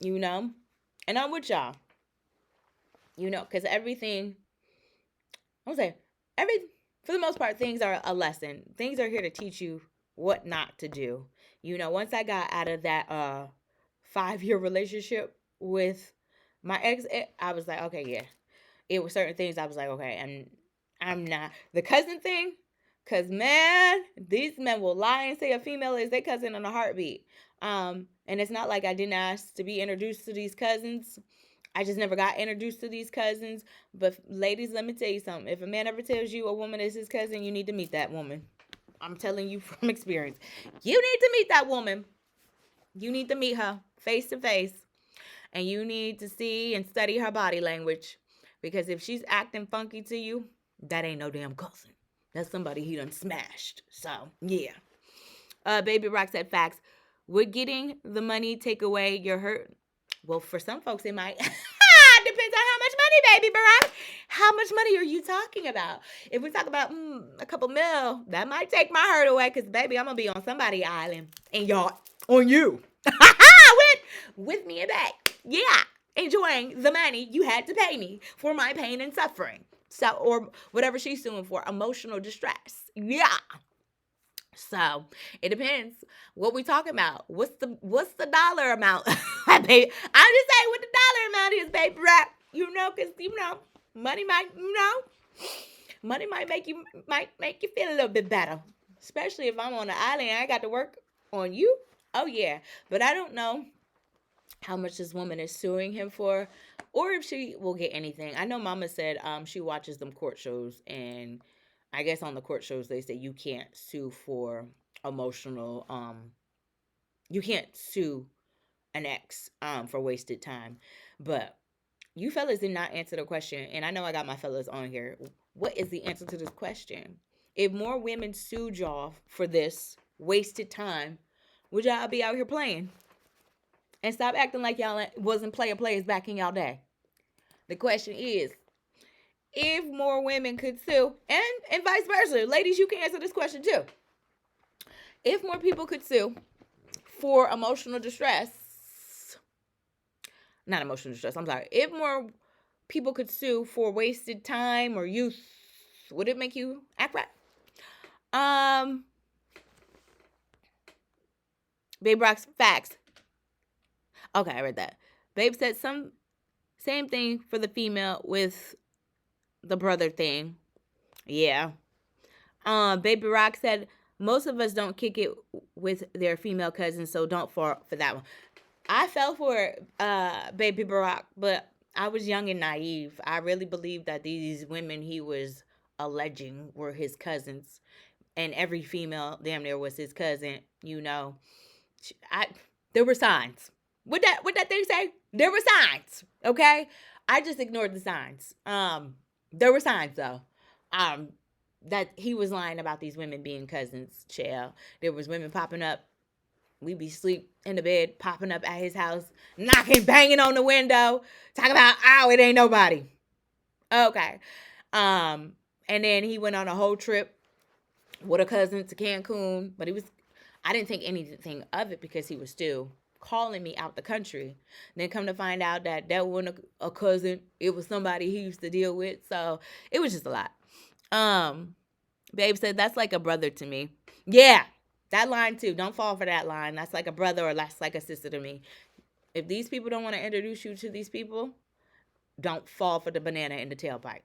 And I'm with y'all. Because everything, for the most part, things are a lesson. Things are here to teach you what not to do. Once I got out of that 5-year relationship with my ex, I was like, okay, yeah. It was certain things I was like, okay, and I'm not. The cousin thing, because, man, these men will lie and say a female is their cousin in a heartbeat. And it's not like I didn't ask to be introduced to these cousins. I just never got introduced to these cousins. But, ladies, let me tell you something. If a man ever tells you a woman is his cousin, you need to meet that woman. I'm telling you from experience. You need to meet that woman. You need to meet her face to face. And you need to see and study her body language. Because if she's acting funky to you, that ain't no damn cousin. That's somebody he done smashed. So, yeah. Baby Rock said facts. Would getting the money take away your hurt? Well, for some folks, it might. Depends on how much money, Baby Rock. How much money are you talking about? If we talk about a couple mil, that might take my hurt away. Because, baby, I'm going to be on somebody's island. And y'all, on you. with me and back. Yeah. enjoying the money you had to pay me for my pain and suffering. So, or whatever she's suing for, emotional distress. Yeah. So it depends what we talking about. What's the dollar amount? Baby, I'm just saying what the dollar amount is, baby. Rap. Cause money might make you feel a little bit better. Especially if I'm on the island and I got to work on you. Oh yeah. But I don't know how much this woman is suing him for, or if she will get anything. I know Mama said she watches them court shows, and I guess on the court shows they say you can't sue for emotional you can't sue an ex for wasted time. But you fellas did not answer the question, and I know I got my fellas on here. What is the answer to this question? If more women sued y'all for this wasted time, would y'all be out here playing? And stop acting like y'all wasn't players back in y'all day. The question is, if more women could sue, and vice versa, ladies, you can answer this question too. If more people could sue for emotional distress, not emotional distress, I'm sorry. If more people could sue for wasted time or youth, would it make you act right? Babe Rock's facts. Okay, I read that. Babe said same thing for the female with the brother thing. Yeah. Baby Rock said most of us don't kick it with their female cousins, so don't fall for that one. I fell for it, Baby Barack, but I was young and naive. I really believed that these women he was alleging were his cousins, and every female damn near was his cousin. There were signs. What that thing say? There were signs. Okay, I just ignored the signs. There were signs though. That he was lying about these women being cousins. Chill. There was women popping up. We be sleep in the bed, popping up at his house, knocking, banging on the window, talking about, it ain't nobody. Okay. And then he went on a whole trip with a cousin to Cancun, but I didn't think anything of it because he was still calling me out the country. Then come to find out that wasn't a cousin. It was somebody he used to deal with. So it was just a lot. Babe said, that's like a brother to me. Yeah, that line too. Don't fall for that line. That's like a brother or that's like a sister to me. If these people don't want to introduce you to these people, don't fall for the banana in the tailpipe.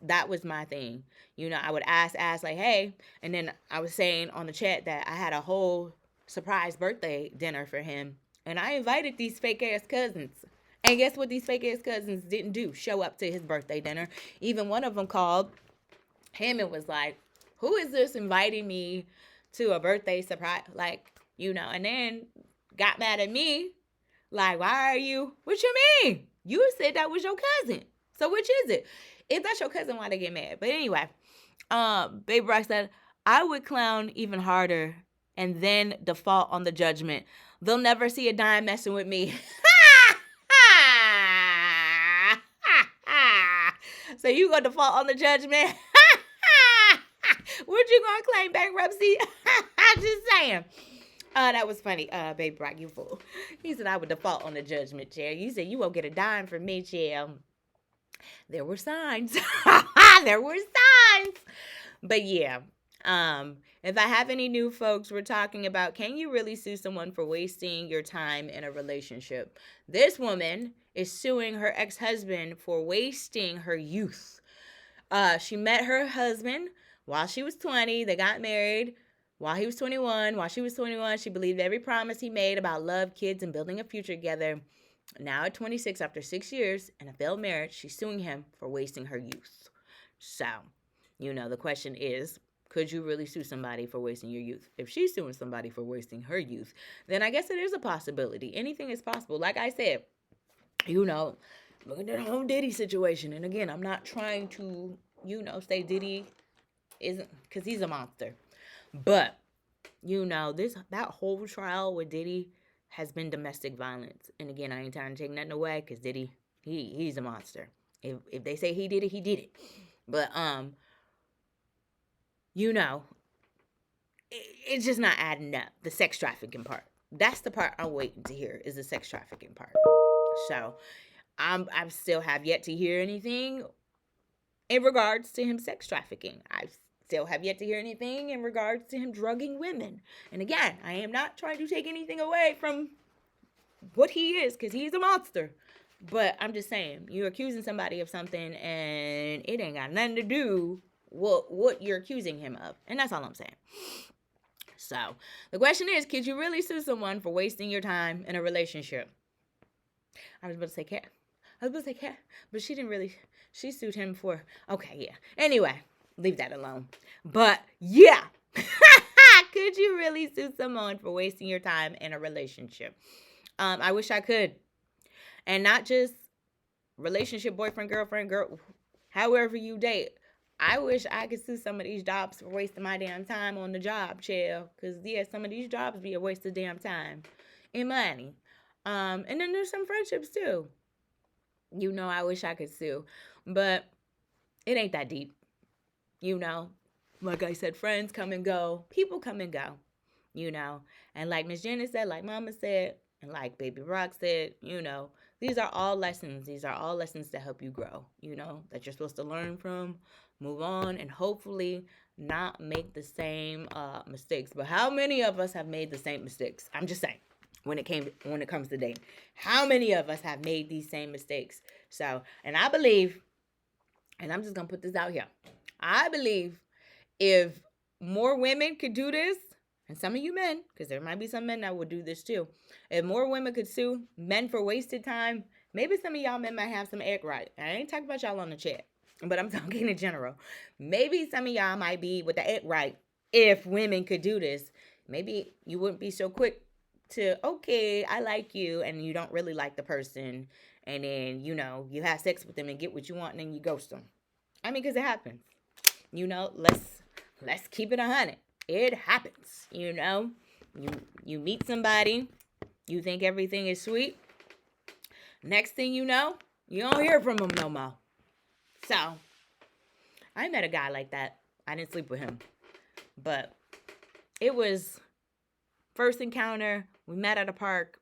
That was my thing. I would ask like, hey, and then I was saying on the chat that I had a whole surprise birthday dinner for him, and I invited these fake ass cousins. And guess what these fake ass cousins didn't do? Show up to his birthday dinner. Even one of them called him and was like, who is this inviting me to a birthday surprise? And then got mad at me. Like, why are you? What you mean? You said that was your cousin. So which is it? If that's your cousin, why they get mad? But anyway, Baby Rock said, I would clown even harder and then default on the judgment. They'll never see a dime messing with me. So you gonna default on the judgment? What you gonna claim, bankruptcy? I'm just saying. That was funny. Baby Brock, you fool. He said I would default on the judgment chair. You said you won't get a dime from me, chair. There were signs. There were signs. But yeah. If I have any new folks, we're talking about, can you really sue someone for wasting your time in a relationship? This woman is suing her ex-husband for wasting her youth. She met her husband while she was 20. They got married while he was 21. While she was 21, she believed every promise he made about love, kids, and building a future together. Now at 26, after 6 years and a failed marriage, she's suing him for wasting her youth. So, the question is, could you really sue somebody for wasting your youth? If she's suing somebody for wasting her youth, then I guess it is a possibility. Anything is possible. Like I said, look at that whole Diddy situation. And again, I'm not trying to, say Diddy isn't, because he's a monster. But, that whole trial with Diddy has been domestic violence. And again, I ain't trying to take nothing away, because Diddy, he's a monster. If they say he did it, he did it. But, it's just not adding up. The sex trafficking part. That's the part I'm waiting to hear, is the sex trafficking part. So I still have yet to hear anything in regards to him sex trafficking. I still have yet to hear anything in regards to him drugging women. And again, I am not trying to take anything away from what he is, because he's a monster. But I'm just saying, you're accusing somebody of something and it ain't got nothing to do with what you're accusing him of. And that's all I'm saying. So the question is, could you really sue someone for wasting your time in a relationship? I was about to say cat. But she didn't really. She sued him for. Okay, yeah. Anyway, leave that alone. But yeah. Could you really sue someone for wasting your time in a relationship? I wish I could. And not just relationship, boyfriend, girlfriend, girl, however you date. I wish I could sue some of these jobs for wasting my damn time on the job, chill. Because, yeah, some of these jobs be a waste of damn time and money. And then there's some friendships, too. You know, I wish I could sue. But it ain't that deep. You know, like I said, friends come and go. People come and go. You know. And like Miss Janet said, like Mama said, and like Baby Rock said, you know, these are all lessons. These are all lessons to help you grow, you know, that you're supposed to learn from, move on, and hopefully not make the same mistakes. But how many of us have made the same mistakes? I'm just saying, when it comes to dating, how many of us have made these same mistakes? So, and I believe, and I'm just gonna put this out here, I believe if more women could do this, and some of you men, because there might be some men that would do this too. If more women could sue men for wasted time, maybe some of y'all men might have some egg right. I ain't talking about y'all on the chat, but I'm talking in general. Maybe some of y'all might be with the egg right if women could do this. Maybe you wouldn't be so quick to, okay, I like you, and you don't really like the person, and then, you know, you have sex with them and get what you want, and then you ghost them. I mean, because it happens. You know, let's keep it 100. It happens, you know. You meet somebody, you think everything is sweet. Next thing you know, you don't hear from them no more. So, I met a guy like that. I didn't sleep with him. But it was first encounter. We met at a park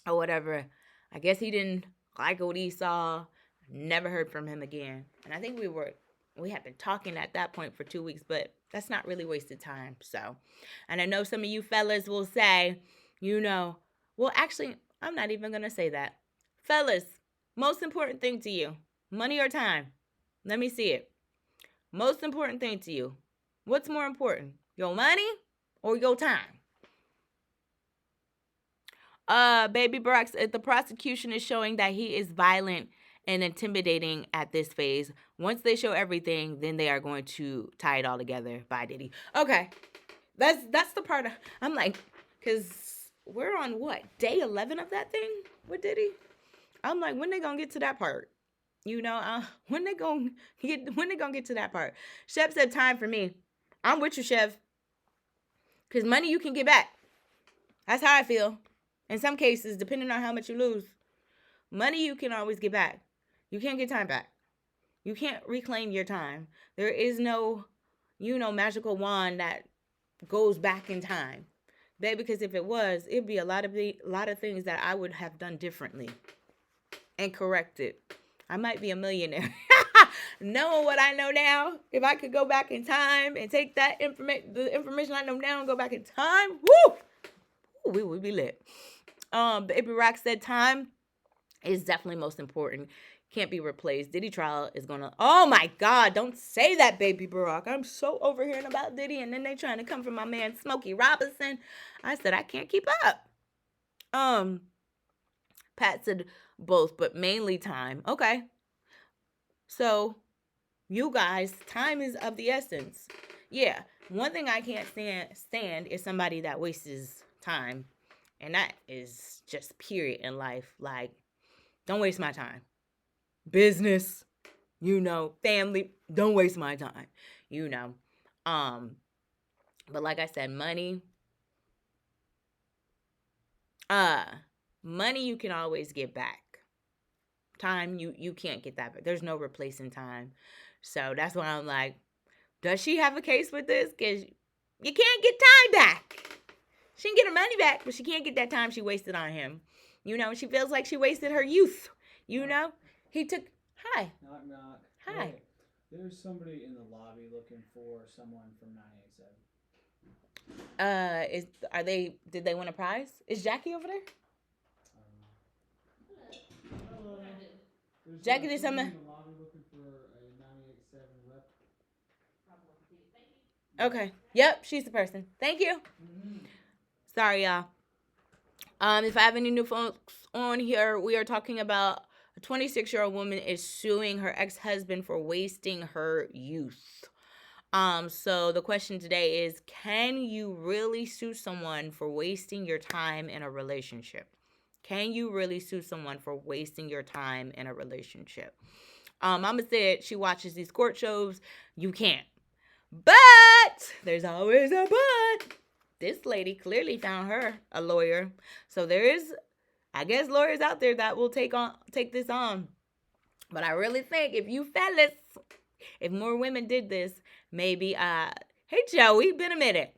or whatever. I guess he didn't like what he saw. Never heard from him again. And I think we had been talking at that point for 2 weeks, but that's not really wasted time. So, and I know some of you fellas will say, you know, well, actually, I'm not even going to say that. Fellas, most important thing to you, money or time? Let me see it. Most important thing to you. What's more important, your money or your time? Baby Brock, the prosecution is showing that he is violent and intimidating at this phase. Once they show everything, then they are going to tie it all together. Bye, Diddy. Okay, that's the part I'm like, because we're on what, day 11 of that thing with Diddy? I'm like, when they gonna get to that part? You know, when they gonna get to that part? Chef said time for me. I'm with you, Chef. Because money you can get back. That's how I feel. In some cases, depending on how much you lose, money you can always get back. You can't get time back. You can't reclaim your time. There is no, you know, magical wand that goes back in time. Baby, because if it was, it'd be a lot of things that I would have done differently and corrected. I might be a millionaire. Knowing what I know now, if I could go back in time and take that the information I know now and go back in time, woo, we would be lit. Baby Rock said time is definitely most important. Can't be replaced. Diddy trial is gonna, oh my God, don't say that, Baby Barack. I'm so overhearing about Diddy, and then they trying to come from my man Smokey Robinson. I said I can't keep up. Pat said both, but mainly time. Okay. So, you guys, time is of the essence. Yeah, one thing I can't stand is somebody that wastes time. And that is just period in life. Like, don't waste my time. Business, you know, family, don't waste my time. You know. But like I said, money you can always get back. Time, you can't get that back. There's no replacing time. So that's why I'm like, does she have a case with this? Because you can't get time back. She can get her money back, but she can't get that time she wasted on him. You know, she feels like she wasted her youth. You know, he took. Hi. Knock knock. Hi. Hey, there's somebody in the lobby looking for someone from 987. Did they win a prize? Is Jackie over there? Hello. Jackie did something. In the lobby looking for a 987 rep. Okay. Yep, she's the person. Thank you. Sorry, y'all. If I have any new folks on here, we are talking about a 26-year-old woman is suing her ex-husband for wasting her youth. So the question today is, can you really sue someone for wasting your time in a relationship? Can you really sue someone for wasting your time in a relationship? Mama said she watches these court shows. You can't. But there's always a but. This lady clearly found her a lawyer. So there is, I guess, lawyers out there that will take this on. But I really think if you fellas, if more women did this, maybe, hey Joey, been a minute.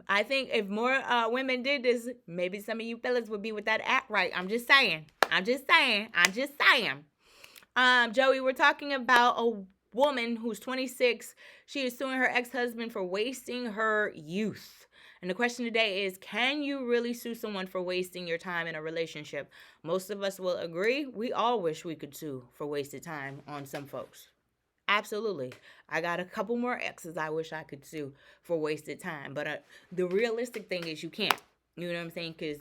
I think if more women did this, maybe some of you fellas would be with that act right. I'm just saying. Joey, we're talking about a woman who's 26. She is suing her ex-husband for wasting her youth. And the question today is, can you really sue someone for wasting your time in a relationship? Most of us will agree. We all wish we could sue for wasted time on some folks. Absolutely. I got a couple more exes I wish I could sue for wasted time. But the realistic thing is you can't. You know what I'm saying? Because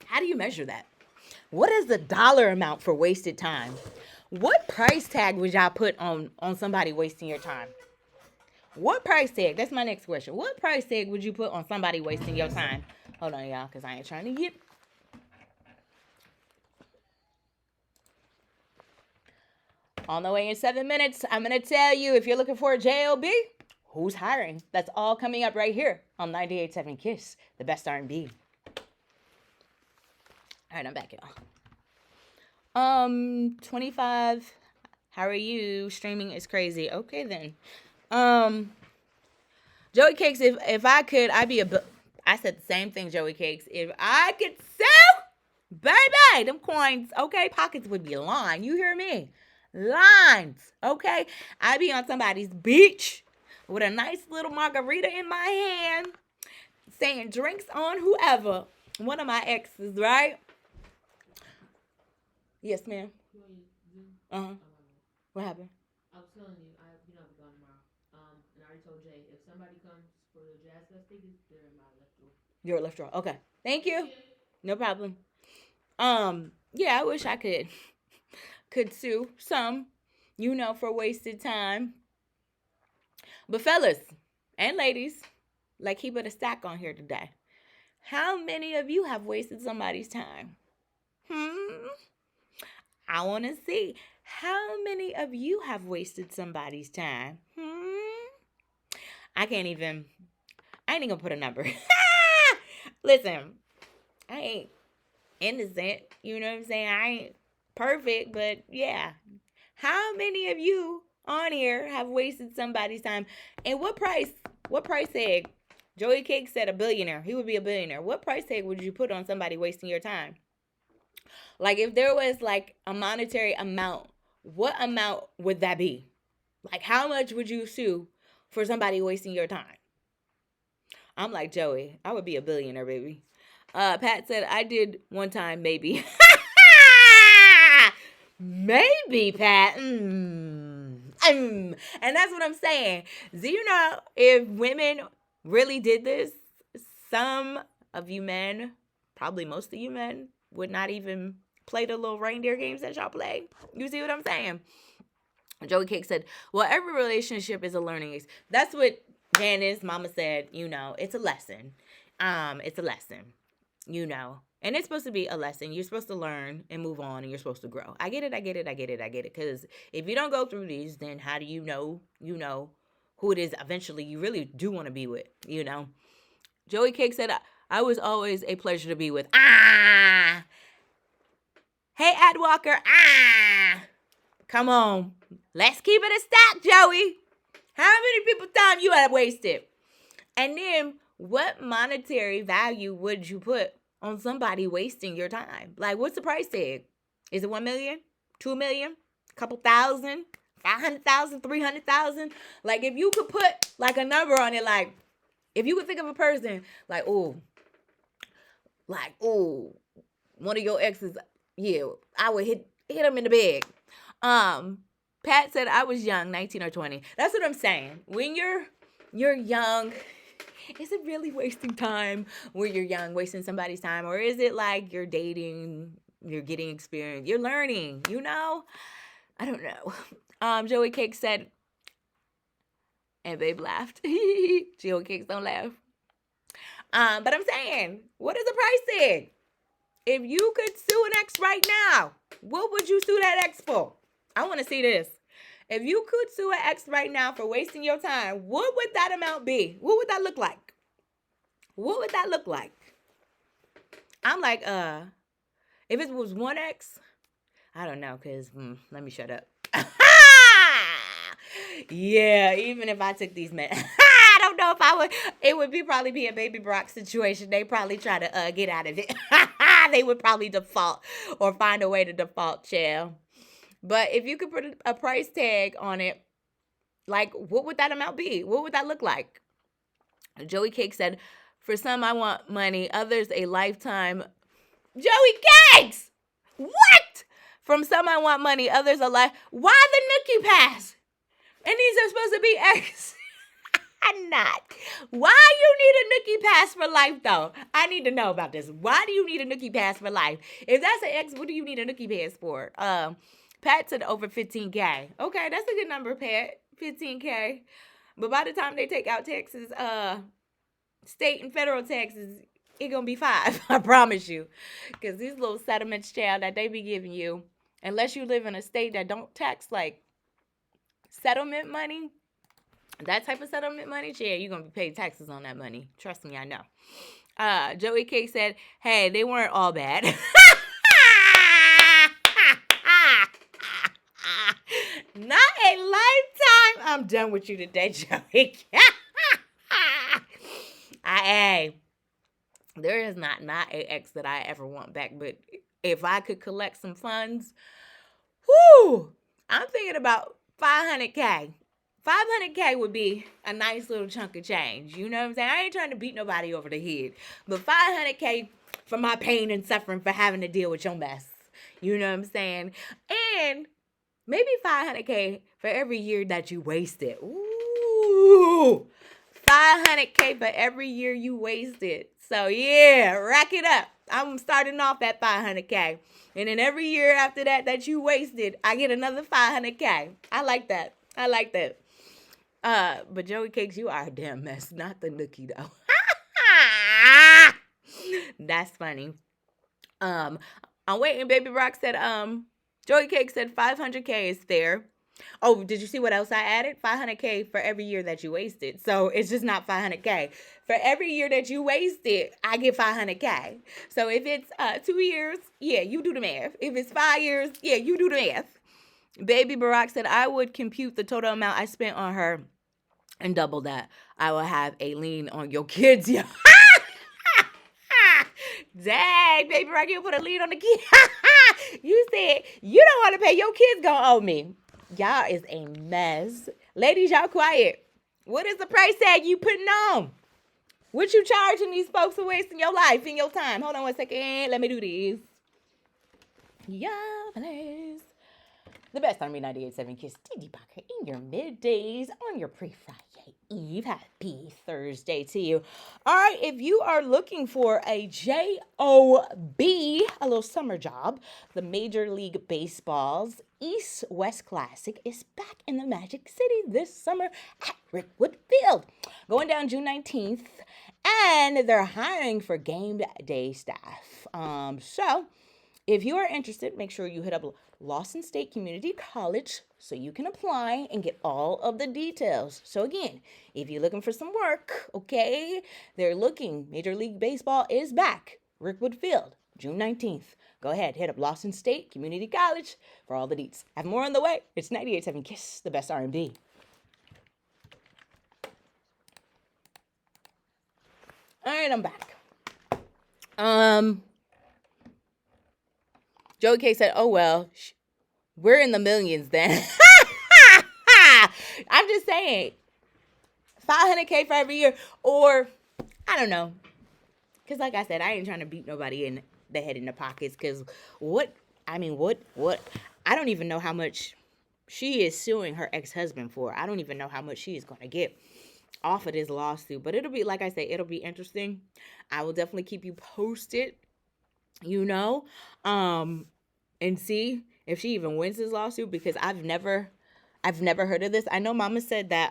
how do you measure that? What is the dollar amount for wasted time? What price tag would y'all put on somebody wasting your time? What price tag? That's my next question. What price tag would you put on somebody wasting your time? Hold on, y'all, because I ain't trying to get... On the way in 7 minutes, I'm going to tell you, if you're looking for a JLB, who's hiring? That's all coming up right here on 98.7 KISS, the best R&B. All right, I'm back, y'all. 25. How are you? Streaming is crazy. Okay, then. Joey Cakes, if I could, I'd be I said the same thing, Joey Cakes. If I could sell, baby, them coins, okay, pockets would be lined. You hear me? Lines, okay? I'd be on somebody's beach with a nice little margarita in my hand, saying drinks on whoever. One of my exes, right? Yes, ma'am. What happened? I was telling you, I'll be gone tomorrow. And I already told Jay, if somebody comes for the Jazz Fest tickets, they're in my left drawer. Your left drawer. Okay. Thank you. No problem. Yeah, I wish I could sue some, for wasted time. But fellas and ladies, like keep it a stack on here today. How many of you have wasted somebody's time? I want to see. How many of you have wasted somebody's time? I ain't even gonna put a number. Listen, I ain't innocent. You know what I'm saying? I ain't perfect, but yeah. How many of you on here have wasted somebody's time? And what price tag? Joey Cake said a billionaire. He would be a billionaire. What price tag would you put on somebody wasting your time? Like if there was like a monetary amount, what amount would that be? Like how much would you sue for somebody wasting your time? I'm like Joey. I would be a billionaire, baby. Pat said, I did one time, maybe. Maybe, Pat. And that's what I'm saying. Do you know if women really did this, some of you men, probably most of you men, would not even play the little reindeer games that y'all play. You see what I'm saying? Joey Cake said, well, every relationship is a learning experience. That's what Janice, Mama said, it's a lesson. It's a lesson, And it's supposed to be a lesson. You're supposed to learn and move on, and you're supposed to grow. I get it. Because if you don't go through these, then how do you know, who it is eventually you really do want to be with, Joey Cake said, I was always a pleasure to be with. Hey, Ad Walker. Come on. Let's keep it a stack, Joey. How many people's time you have wasted? And then what monetary value would you put on somebody wasting your time? Like, what's the price tag? Is it 1 million, 2 million, a couple thousand, 500,000, 300,000? Like, if you could put like a number on it, like if you could think of a person like, one of your exes, yeah, I would hit him in the bag. Pat said I was young, 19 or 20. That's what I'm saying. When you're young, is it really wasting time when you're young, wasting somebody's time? Or is it like you're dating, you're getting experience, you're learning, you know? I don't know. Joey Cake said, and Babe laughed. Joey Cakes don't laugh. But I'm saying, what is the price tag? If you could sue an ex right now, what would you sue that ex for? I want to see this. If you could sue an ex right now for wasting your time, what would that amount be? What would that look like? What would that look like? I'm like, if it was one ex, I don't know, because let me shut up. Yeah, even if I took these men, I don't know if I would. It would probably be a Baby Brock situation. They probably try to get out of it. They would probably default or find a way to default, chill. But if you could put a price tag on it, like, what would that amount be? What would that look like? Joey Cake said, for some, I want money. Others, a lifetime. Joey Cakes! What? From some, I want money. Others, a life. Why the nookie pass? And these are supposed to be ex. I'm not. Why you need a nookie pass for life, though? I need to know about this. Why do you need a nookie pass for life? If that's an ex, what do you need a nookie pass for? Pat said over 15K. Okay, that's a good number, Pat. 15K. But by the time they take out taxes, state and federal taxes, it's going to be 5. I promise you. Because these little settlements, child, that they be giving you, unless you live in a state that don't tax, like, settlement money, that type of settlement money, yeah, you're going to be paying taxes on that money. Trust me, I know. Joey Cake said, hey, they weren't all bad. Not a lifetime. I'm done with you today, Joey. There is not a ex that I ever want back, but if I could collect some funds, I'm thinking about 500K. 500K would be a nice little chunk of change. You know what I'm saying? I ain't trying to beat nobody over the head, but 500K for my pain and suffering for having to deal with your mess. You know what I'm saying? And maybe 500K for every year that you wasted. Ooh, 500K for every year you wasted. So yeah, rack it up. I'm starting off at 500K. And then every year after that you wasted, I get another 500K. I like that. But Joey Cakes, you are a damn mess. Not the nookie, though. That's funny. I'm waiting. Baby Rock said, Joey Cake said 500K is fair. Oh, did you see what else I added? 500K for every year that you wasted. So it's just not 500K. For every year that you wasted, I get 500K. So if it's 2 years, yeah, you do the math. If it's 5 years, yeah, you do the math. Baby Barack said, I would compute the total amount I spent on her and double that. I will have a lien on your kids. Yeah. Dang, Baby Barack, you put a lien on the kid. You said you don't want to pay. Your kids gonna owe me. Y'all is a mess. Ladies, y'all quiet. What is the price tag you putting on? What you charging these folks for wasting your life and your time? Hold on one second. Let me do this. Yeah, please. The best R&B 98.7 Kiss TD Parker in your middays on your pre-Friday Eve. Happy Thursday to you. All right, if you are looking for a JOB, a little summer job, the Major League Baseball's East-West Classic is back in the Magic City this summer at Rickwood Field. Going down June 19th, and they're hiring for game day staff. So if you are interested, make sure you hit up Lawson State Community College so you can apply and get all of the details. So again, if you're looking for some work, okay, they're looking. Major League Baseball is back. Rickwood Field, June 19th. Go ahead, hit up Lawson State Community College for all the deets. Have more on the way. It's 98.7 Kiss, the best R&B. All right, I'm back. Joey K said, "Oh well, we're in the millions then." I'm just saying, 500K for every year, or I don't know, because like I said, I ain't trying to beat nobody in the head in the pockets. Because what? I mean, what? I don't even know how much she is suing her ex-husband for. I don't even know how much she is gonna get off of this lawsuit. But it'll be, like I say, it'll be interesting. I will definitely keep you posted. You know, and see if she even wins this lawsuit, because I've never heard of this. I know Mama said that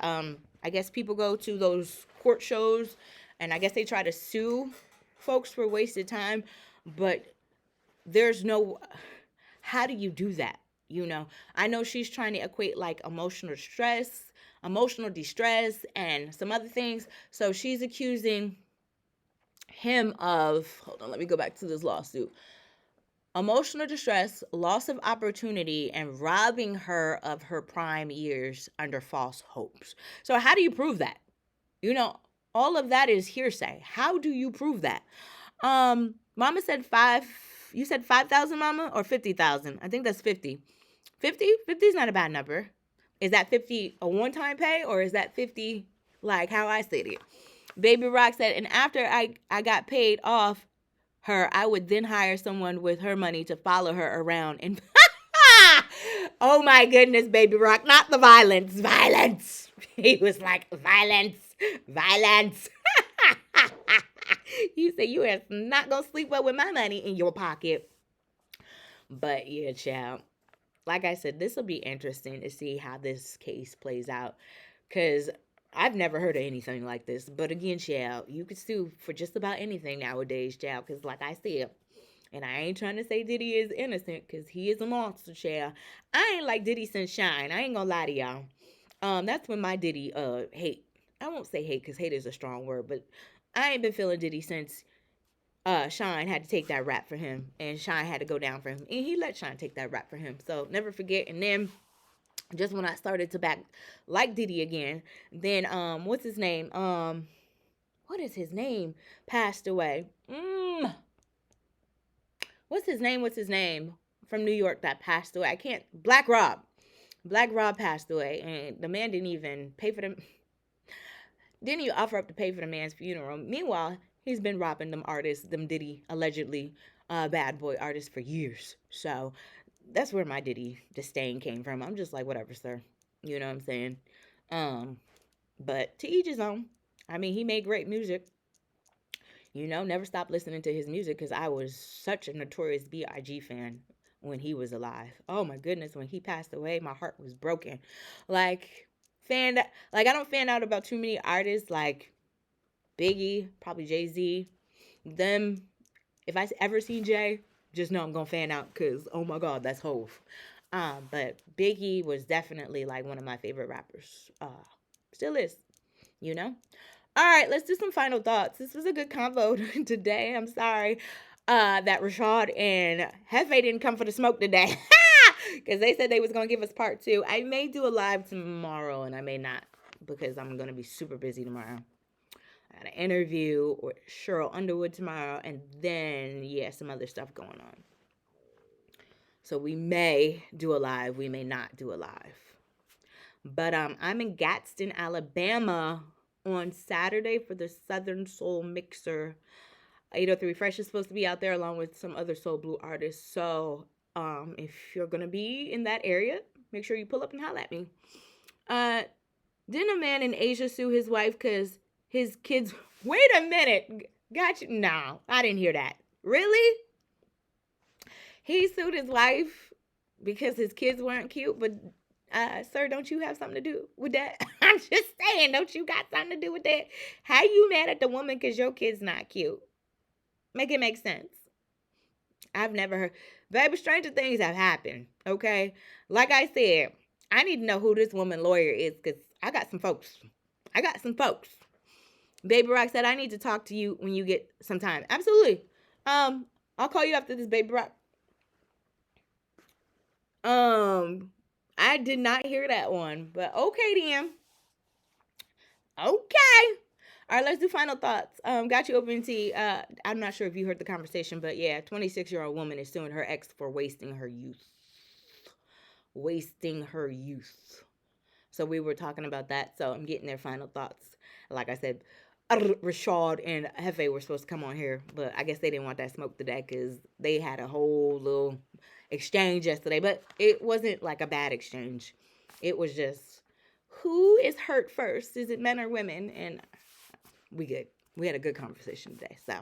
I guess people go to those court shows and I guess they try to sue folks for wasted time, but there's no, how do you do that? You know, I know she's trying to equate like emotional distress, and some other things. So she's accusing him of, hold on, let me go back to this lawsuit. Emotional distress, loss of opportunity, and robbing her of her prime years under false hopes. So how do you prove that? You know, all of that is hearsay. How do you prove that? Mama said you said 5,000, Mama, or 50,000? I think that's 50. 50? 50 is not a bad number. Is that 50 a one-time pay, or is that 50 like how I said it? Baby Rock said, and after I got paid off her, I would then hire someone with her money to follow her around and oh my goodness, Baby Rock, not the violence. He was like, violence. You say you are not gonna sleep well with my money in your pocket. But yeah, child, like I said, this will be interesting to see how this case plays out, because I've never heard of anything like this. But again, child, you could sue for just about anything nowadays, child, because like I said, and I ain't trying to say Diddy is innocent, because he is a monster, child. I ain't like Diddy since Shine. I ain't gonna lie to y'all. That's when my Diddy hate. I won't say hate, because hate is a strong word, but I ain't been feeling Diddy since Shine had to take that rap for him, and Shine had to go down for him, and he let Shine take that rap for him. So never forget. And then just when I started to back like Diddy again, then what's his name? What is his name? Passed away. What's his name? From New York that passed away. Black Rob. Black Rob passed away, and the man didn't even pay for them. Didn't even offer up to pay for the man's funeral. Meanwhile, he's been robbing them artists, them Diddy allegedly bad boy artists for years. So that's where my Diddy disdain came from. I'm just like, whatever, sir. You know what I'm saying? But to each his own. I mean, he made great music. You know, never stopped listening to his music, because I was such a Notorious B.I.G. fan when he was alive. Oh my goodness, when he passed away, my heart was broken. Like, I don't fan out about too many artists, like Biggie, probably Jay-Z. Them, if I ever seen Jay, just know I'm gonna fan out, because oh my god, that's Hove. But Biggie was definitely like one of my favorite rappers. Still is, you know. All right, let's do some final thoughts. This was a good convo today. I'm sorry that Rashad and Hefe didn't come for the smoke today, because they said they was gonna give us part 2. I may do a live tomorrow, and I may not, because I'm gonna be super busy tomorrow. I got an interview with Cheryl Underwood tomorrow, and then some other stuff going on. So we may do a live, we may not do a live. But I'm in Gadsden, Alabama on Saturday for the Southern Soul Mixer. 803 Fresh is supposed to be out there along with some other Soul Blue artists. So if you're going to be in that area, make sure you pull up and holler at me. Didn't a man in Asia sue his wife because his kids... Wait a minute. Got you. No, I didn't hear that. Really? He sued his wife because his kids weren't cute, but sir, don't you have something to do with that? I'm just saying, don't you got something to do with that? How you mad at the woman because your kid's not cute? Make it make sense. I've never heard. Baby, stranger things have happened, okay? Like I said, I need to know who this woman lawyer is, because I got some folks. Baby Rock said, I need to talk to you when you get some time. Absolutely. I'll call you after this, Baby Rock. I did not hear that one, but okay then. Okay. All right, let's do final thoughts. Got you open tea. I'm not sure if you heard the conversation, but yeah, 26-year-old woman is suing her ex for wasting her youth. Wasting her youth. So we were talking about that. So I'm getting their final thoughts. Like I said, Rashad and Hefe were supposed to come on here, but I guess they didn't want that smoke today because they had a whole little exchange yesterday. But it wasn't like a bad exchange. It was just, who is hurt first? Is it men or women? And we good. We had a good conversation today. So,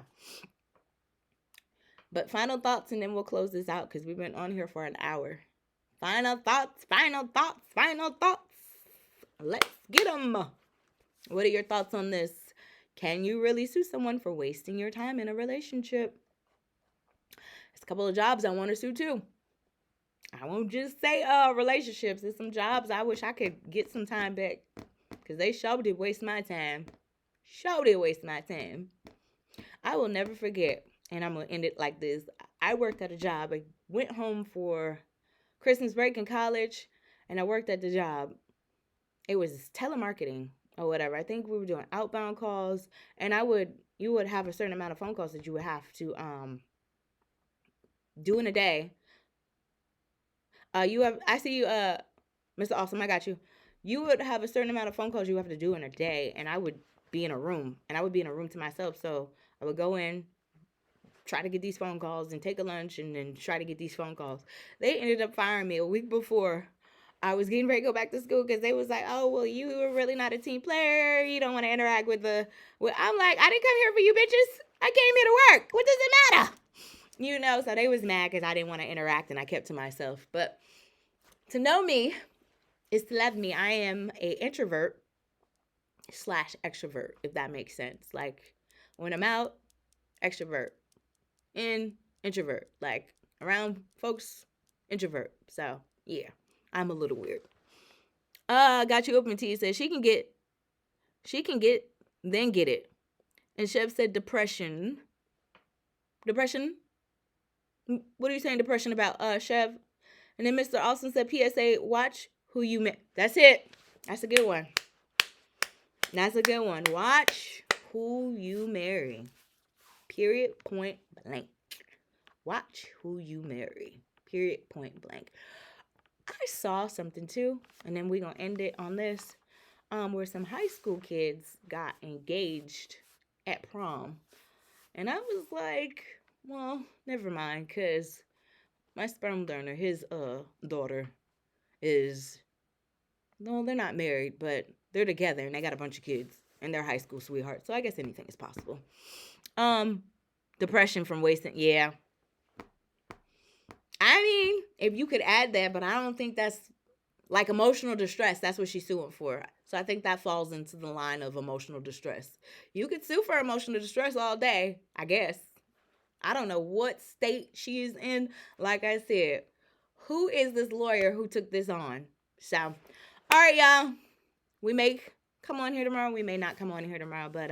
but final thoughts, and then we'll close this out because we've been on here for an hour. Final thoughts, final thoughts, final thoughts. Let's get them. What are your thoughts on this? Can you really sue someone for wasting your time in a relationship? There's a couple of jobs I want to sue too. I won't just say relationships. There's some jobs I wish I could get some time back because they sure did waste my time. Sure did waste my time. I will never forget, and I'm going to end it like this. I worked at a job. I went home for Christmas break in college, and I worked at the job. It was telemarketing or whatever. I think we were doing outbound calls, and you would have a certain amount of phone calls that you would have to do in a day. I see you, Mr. Awesome, I got you. You would have a certain amount of phone calls you have to do in a day, and I would be in a room, and I would be in a room to myself. So I would go in, try to get these phone calls, and take a lunch, and then try to get these phone calls. They ended up firing me a week before I was getting ready to go back to school because they was like, oh, well, you were really not a team player. You don't want to interact with I'm like, I didn't come here for you bitches. I came here to work. What does it matter? So they was mad because I didn't want to interact and I kept to myself. But to know me is to love me. I am a introvert / extrovert, if that makes sense. Like when I'm out, extrovert. Introvert. Like around folks, introvert. So yeah. I'm a little weird. Got you open tea. Says she can get, then get it. And Chev said depression. Depression? What are you saying depression about, Chev? And then Mr. Austin said PSA, watch who you met. That's it. That's a good one. That's a good one. Watch who you marry. Period, point blank. Watch who you marry. Period, point blank. I saw something too, and then we're going to end it on this, where some high school kids got engaged at prom. And I was like, well, never mind, because my sperm donor, his daughter is, no, they're not married, but they're together, and they got a bunch of kids, and they're high school sweethearts, so I guess anything is possible. Depression from wasting, yeah. I mean, if you could add that, but I don't think that's like emotional distress. That's what she's suing for. So I think that falls into the line of emotional distress. You could sue for emotional distress all day, I guess. I don't know what state she is in. Like I said, who is this lawyer who took this on? So, all right, y'all. We may come on here tomorrow. We may not come on here tomorrow. But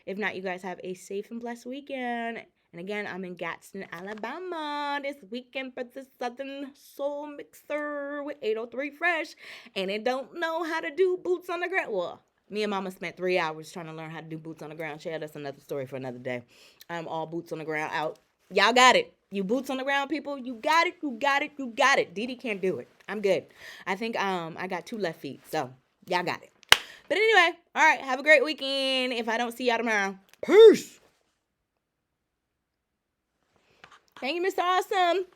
if not, you guys have a safe and blessed weekend. And again, I'm in Gadsden, Alabama this weekend for the Southern Soul Mixer with 803 Fresh. And they don't know how to do boots on the ground. Well, me and Mama spent 3 hours trying to learn how to do boots on the ground. Chad, that's another story for another day. I'm all boots on the ground out. Y'all got it. You boots on the ground people, you got it, you got it, you got it. Didi can't do it. I'm good. I think I got 2 left feet, so y'all got it. But anyway, all right, have a great weekend. If I don't see y'all tomorrow, peace. Thank you, Mr. Awesome.